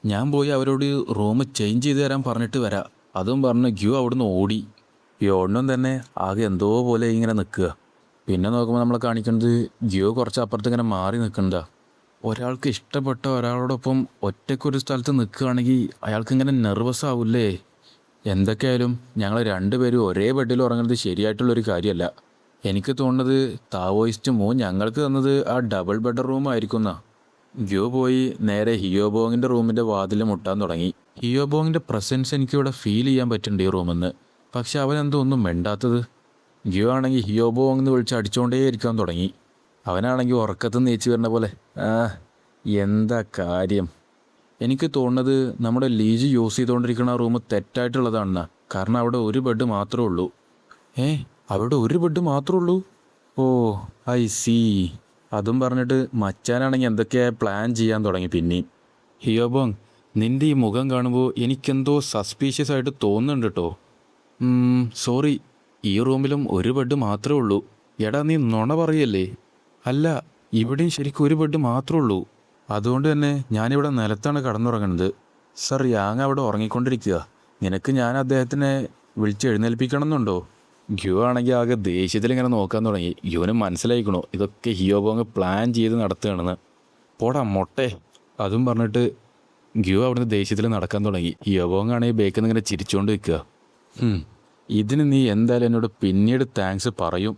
ഞാൻ പോയി അവരോട് റൂം ചേഞ്ച് ചെയ്ത് തരാൻ പറഞ്ഞിട്ട് വരാം. അതും പറഞ്ഞ് ഗ്യൂ അവിടുന്ന് ഓടി. യോണിനും തന്നെ ആകെ എന്തോ പോലെ ഇങ്ങനെ നിൽക്കുക. പിന്നെ നോക്കുമ്പോൾ നമ്മളെ കാണിക്കുന്നത് ഗ്യൂ കുറച്ച് അപ്പുറത്ത് ഇങ്ങനെ മാറി നിൽക്കുന്നതാ. ഒരാൾക്ക് ഇഷ്ടപ്പെട്ട ഒരാളോടൊപ്പം ഒറ്റയ്ക്കൊരു സ്ഥലത്ത് നിൽക്കുകയാണെങ്കിൽ അയാൾക്ക് ഇങ്ങനെ നെർവസ് ആവില്ലേ? എന്തൊക്കെയായാലും ഞങ്ങൾ 2 പേരും ഒരേ ബെഡിൽ ഉറങ്ങുന്നത് ശരിയായിട്ടുള്ളൊരു കാര്യമല്ല. എനിക്ക് തോന്നുന്നത് താവോയിസ്റ്റ് ഞങ്ങൾക്ക് തന്നത് ആ ഡബിൾ ബെഡ് റൂം ആയിരിക്കുന്ന. ഗ്യൂ പോയി നേരെ ഹിയോബോങ്ങിൻ്റെ റൂമിൻ്റെ വാതിൽ മുട്ടാൻ തുടങ്ങി. ഹിയോബോങ്ങിൻ്റെ പ്രസൻസ് എനിക്കിവിടെ ഫീൽ ചെയ്യാൻ പറ്റുന്നുണ്ട് ഈ റൂമിൽ. പക്ഷെ അവനെന്തോ ഒന്നും മിണ്ടാത്തത്. ഗ്യൂ ആണെങ്കിൽ ഹിയോബോങ് എന്ന് വിളിച്ച് അടിച്ചുകൊണ്ടേ ഇരിക്കാൻ തുടങ്ങി. അവനാണെങ്കിൽ ഉറക്കത്തിൽ നീച്ചു വരുന്ന പോലെ. എന്താ കാര്യം? എനിക്ക് തോന്നുന്നത് നമ്മുടെ ലീജ് യൂസ് ചെയ്തുകൊണ്ടിരിക്കുന്ന റൂം തെറ്റായിട്ടുള്ളതാണെന്നാ. കാരണം അവിടെ ഒരു ബെഡ് മാത്രമേ ഉള്ളൂ. അവിടെ ഒരു ബെഡ് മാത്രമേ ഉള്ളൂ? ഓ, ഐ സീ. അതും പറഞ്ഞിട്ട് മച്ചാനാണെങ്കിൽ എന്തൊക്കെയാ പ്ലാൻ ചെയ്യാൻ തുടങ്ങി പിന്നെയും. ഹിയോബോങ്, നിൻ്റെ ഈ മുഖം കാണുമ്പോൾ എനിക്കെന്തോ സസ്പീഷ്യസ് ആയിട്ട് തോന്നുന്നുണ്ട് കേട്ടോ. സോറി, ഈ റൂമിലും ഒരു ബെഡ് മാത്രമേ ഉള്ളൂ. എടാ നീ നുണ പറയല്ലേ? അല്ല, ഇവിടെയും ശരിക്കും ഒരു ബെഡ് മാത്രമേ ഉള്ളൂ. അതുകൊണ്ട് തന്നെ ഞാനിവിടെ നിലത്താണ് കടന്നുറങ്ങുന്നത്. സർ, യാങ് അവിടെ ഉറങ്ങിക്കൊണ്ടിരിക്കുക. നിനക്ക് ഞാൻ അദ്ദേഹത്തിനെ വിളിച്ച് എഴുന്നേൽപ്പിക്കണം എന്നുണ്ടോ? ഗ്യൂ ആണെങ്കിൽ ആകെ ദേഷ്യത്തിലിങ്ങനെ നോക്കാൻ തുടങ്ങി. ഗ്യൂവിന് മനസ്സിലായിക്കണോ ഇതൊക്കെ ഹിയോബോങ് പ്ലാൻ ചെയ്ത് നടത്തുകയാണെന്ന്. പോടാ മൊട്ടെ. അതും പറഞ്ഞിട്ട് ഗ്യൂ അവിടുന്ന് ദേഷ്യത്തിൽ നടക്കാൻ തുടങ്ങി. ഹിയോബോങ് ആണെങ്കിൽ ബേക്കിൽ നിന്ന് ഇങ്ങനെ ചിരിച്ചുകൊണ്ട് നിൽക്കുക. ഇതിന് നീ എന്തായാലും എന്നോട് പിന്നീട് താങ്ക്സ് പറയും.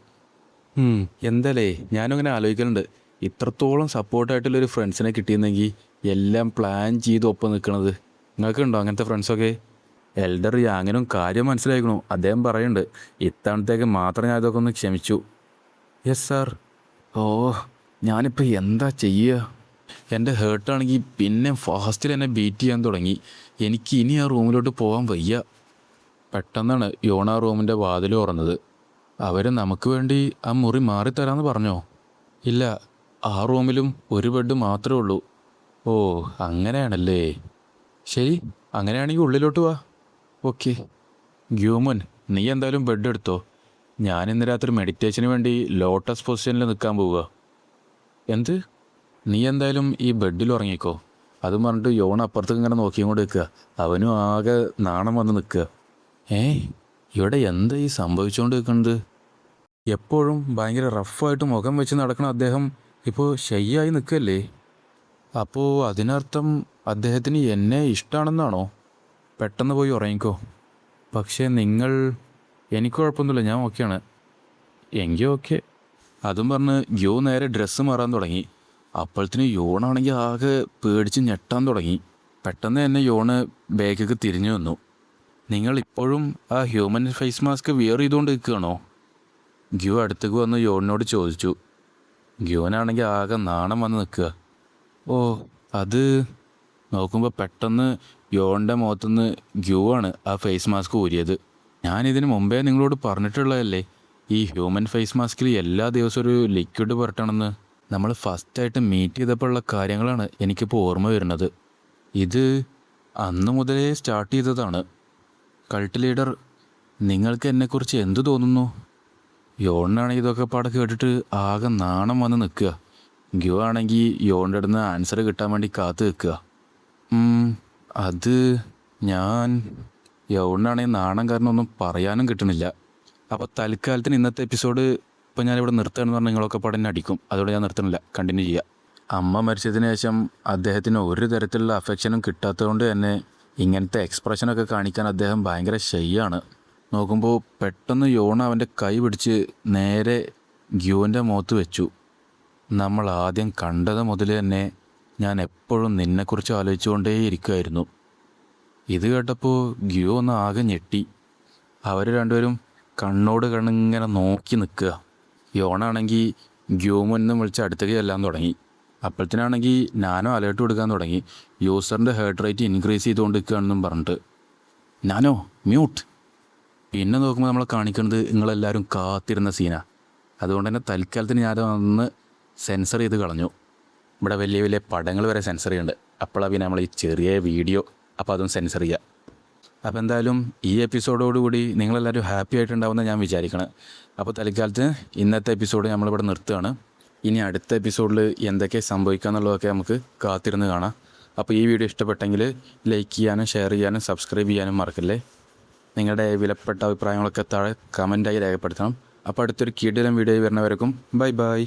എന്തായാലേ ഞാനും അങ്ങനെ ആലോചിക്കലുണ്ട്, ഇത്രത്തോളം സപ്പോർട്ടായിട്ടുള്ളൊരു ഫ്രണ്ട്സിനെ കിട്ടിയിരുന്നെങ്കിൽ എല്ലാം പ്ലാൻ ചെയ്ത് ഒപ്പം നിൽക്കണത്. നിങ്ങൾക്കുണ്ടോ അങ്ങനത്തെ ഫ്രണ്ട്സൊക്കെ? എൽഡർ യാങ്ങിനും കാര്യം മനസ്സിലായിക്കണു. അദ്ദേഹം പറയുന്നുണ്ട് ഇത്തവണത്തേക്ക് മാത്രം ഞാൻ ഇതൊക്കെ ഒന്ന് ക്ഷമിച്ചു. Yes sir. ഓ, ഞാനിപ്പോൾ എന്താ ചെയ്യുക? എൻ്റെ ഹേർട്ടാണെങ്കിൽ പിന്നെ ഫാസ്റ്റിൽ എന്നെ ബീറ്റ് ചെയ്യാൻ തുടങ്ങി. എനിക്ക് ഇനി ആ റൂമിലോട്ട് പോകാൻ വയ്യ. പെട്ടെന്നാണ് യോണ റൂമിൻ്റെ വാതിൽ തുറന്നത്. അവർ നമുക്ക് വേണ്ടി ആ മുറി മാറിത്തരാമെന്ന് പറഞ്ഞോ? ഇല്ല, ആ റൂമിലും ഒരു ബെഡ് മാത്രമേ ഉള്ളൂ. ഓ, അങ്ങനെയാണല്ലേ. ശരി, അങ്ങനെയാണെങ്കിൽ ഉള്ളിലോട്ട് വാ. ഓക്കെ. ഗ്യൂമൻ, നീ എന്തായാലും ബെഡ് എടുത്തോ. ഞാൻ ഇന്ന് രാത്രി മെഡിറ്റേഷന് വേണ്ടി ലോട്ടസ് പൊസിഷനിൽ നിൽക്കാൻ പോവുക. എന്ത്? നീ എന്തായാലും ഈ ബെഡിൽ ഉറങ്ങിക്കോ. അതും പറഞ്ഞിട്ട് യോൺ അപ്പുറത്തേക്ക് ഇങ്ങനെ നോക്കിയും നിൽക്കുക. അവനും ആകെ നാണം വന്ന് നിൽക്കുക. ഇവിടെ എന്താ ഈ സംഭവിച്ചുകൊണ്ട് നിൽക്കുന്നത്? എപ്പോഴും ഭയങ്കര റഫായിട്ട് മുഖം വെച്ച് നടക്കുന്ന അദ്ദേഹം ഇപ്പോൾ ഷൈയായി നിൽക്കല്ലേ? അപ്പോൾ അതിനർത്ഥം അദ്ദേഹത്തിന് എന്നെ ഇഷ്ടമാണെന്നാണോ? പെട്ടെന്ന് പോയി ഉറങ്ങിക്കോ. പക്ഷേ എനിക്ക് കുഴപ്പമൊന്നുമില്ല, ഞാൻ ഓക്കെയാണ്. എങ്കിൽ ഓക്കെ. അതും പറഞ്ഞ് യോ നേരെ ഡ്രസ്സ് മാറാൻ തുടങ്ങി. അപ്പോഴത്തേന് യോണാണെങ്കിൽ ആകെ പേടിച്ച് ഞെട്ടാൻ തുടങ്ങി. പെട്ടെന്ന് തന്നെ യോണ് ബാഗിലേക്ക് തിരിഞ്ഞു വന്നു. നിങ്ങൾ ഇപ്പോഴും ആ ഹ്യൂമൻ ഫേസ് മാസ്ക് വിയർ ചെയ്തുകൊണ്ട് നിൽക്കുകയാണോ? ഗ്യൂ അടുത്തേക്ക് വന്ന് യോണിനോട് ചോദിച്ചു. ഗ്യൂനാണെങ്കിൽ ആകെ നാണം വന്ന് നിൽക്കുക. ഓ, അത് നോക്കുമ്പോൾ പെട്ടെന്ന് യോണിൻ്റെ മുഖത്തുനിന്ന് ഗ്യൂ ആണ് ആ ഫേസ് മാസ്ക് ഊരിയത്. ഞാനിതിന് മുമ്പേ നിങ്ങളോട് പറഞ്ഞിട്ടുള്ളതല്ലേ ഈ ഹ്യൂമൻ ഫേസ് മാസ്കിൽ എല്ലാ ദിവസവും ഒരു ലിക്വിഡ് പുരട്ടണമെന്ന്. നമ്മൾ ഫസ്റ്റായിട്ട് മീറ്റ് ചെയ്തപ്പോഴുള്ള കാര്യങ്ങളാണ് എനിക്കിപ്പോൾ ഓർമ്മ വരുന്നത്. ഇത് അന്ന് മുതലേ സ്റ്റാർട്ട് ചെയ്തതാണ്. കൾട്ട് ലീഡർ, നിങ്ങൾക്ക് എന്നെക്കുറിച്ച് എന്തു തോന്നുന്നു? യോണിനാണെങ്കിൽ ഇതൊക്കെ പാടെ കേട്ടിട്ട് ആകെ നാണം വന്ന് നിൽക്കുക. ഗ്യൂ ആണെങ്കിൽ യോണിൻ്റെ അടുത്ത് നിന്ന് ആൻസർ കിട്ടാൻ വേണ്ടി കാത്തു നിൽക്കുക. അത് യോണിനാണെങ്കിൽ നാണം കാരണം ഒന്നും പറയാനും കിട്ടണില്ല. അപ്പോൾ തൽക്കാലത്തിന് ഇന്നത്തെ എപ്പിസോഡ് ഇപ്പോൾ ഞാനിവിടെ നിർത്തുകയാണെന്ന് പറഞ്ഞാൽ നിങ്ങളൊക്കെ പാടെ അടിക്കും. അതോടെ ഞാൻ നിർത്തണില്ല, കണ്ടിന്യൂ ചെയ്യുക. അമ്മ മരിച്ചതിന് ശേഷം അദ്ദേഹത്തിന് ഒരു തരത്തിലുള്ള അഫെക്ഷനും കിട്ടാത്തതുകൊണ്ട് തന്നെ ഇങ്ങനത്തെ എക്സ്പ്രഷനൊക്കെ കാണിക്കാൻ അദ്ദേഹം ഭയങ്കര ഷൈയാണ്. നോക്കുമ്പോൾ പെട്ടെന്ന് യോണ അവൻ്റെ കൈ പിടിച്ച് നേരെ ഗ്യൂവിൻ്റെ മുഖത്ത് വെച്ചു. നമ്മൾ ആദ്യം കണ്ടത് മുതൽ തന്നെ ഞാൻ എപ്പോഴും നിന്നെക്കുറിച്ച് ആലോചിച്ചുകൊണ്ടേയിരിക്കുമായിരുന്നു. ഇത് കേട്ടപ്പോൾ ഗ്യൂ ഒന്ന് ആകെ ഞെട്ടി. അവർ രണ്ടുപേരും കണ്ണോട് കണ്ണിങ്ങനെ നോക്കി നിൽക്കുക. യോണാണെങ്കിൽ ഗ്യൂമെന്നും വിളിച്ച് അടുത്തേക്ക് ചെല്ലാൻ തുടങ്ങി. അപ്പോഴത്തേനാണെങ്കിൽ നാനോ അലേർട്ട് കൊടുക്കാൻ തുടങ്ങി. യൂസറിൻ്റെ ഹേർട്ട് റേറ്റ് ഇൻക്രീസ് ചെയ്തുകൊണ്ട് നിൽക്കുകയാണെന്നും പറഞ്ഞിട്ട്. Nano mute. പിന്നെ നോക്കുമ്പോൾ നമ്മളെ കാണിക്കുന്നത് നിങ്ങളെല്ലാവരും കാത്തിരുന്ന സീനാണ്. അതുകൊണ്ട് തന്നെ തൽക്കാലത്തിന് ഞാൻ ഒന്ന് സെൻസർ ചെയ്ത് കളഞ്ഞു. ഇവിടെ വലിയ വലിയ പടങ്ങൾ വരെ സെൻസർ ചെയ്യുന്നുണ്ട്. അപ്പോഴാണ് പിന്നെ നമ്മൾ ഈ ചെറിയ വീഡിയോ, അപ്പോൾ അതും സെൻസർ ചെയ്യുക. അപ്പോൾ എന്തായാലും ഈ എപ്പിസോഡോടുകൂടി നിങ്ങളെല്ലാവരും ഹാപ്പി ആയിട്ടുണ്ടാവുമെന്ന് ഞാൻ വിചാരിക്കണം. അപ്പോൾ തൽക്കാലത്ത് ഇന്നത്തെ എപ്പിസോഡ് നമ്മളിവിടെ നിർത്തുകയാണ്. ഇനി അടുത്ത എപ്പിസോഡിൽ എന്തൊക്കെ സംഭവിക്കുക എന്നുള്ളതൊക്കെ നമുക്ക് കാത്തിരുന്ന് കാണാം. അപ്പോൾ ഈ വീഡിയോ ഇഷ്ടപ്പെട്ടെങ്കിൽ ലൈക്ക് ചെയ്യാനും ഷെയർ ചെയ്യാനും സബ്സ്ക്രൈബ് ചെയ്യാനും മറക്കല്ലേ. നിങ്ങളുടെ വിലപ്പെട്ട അഭിപ്രായങ്ങളൊക്കെ താഴെ കമൻറ്റായി രേഖപ്പെടുത്തണം. അപ്പോൾ അടുത്തൊരു കിടിലൻ വീഡിയോ വരുന്നവർക്കും ബൈ ബൈ.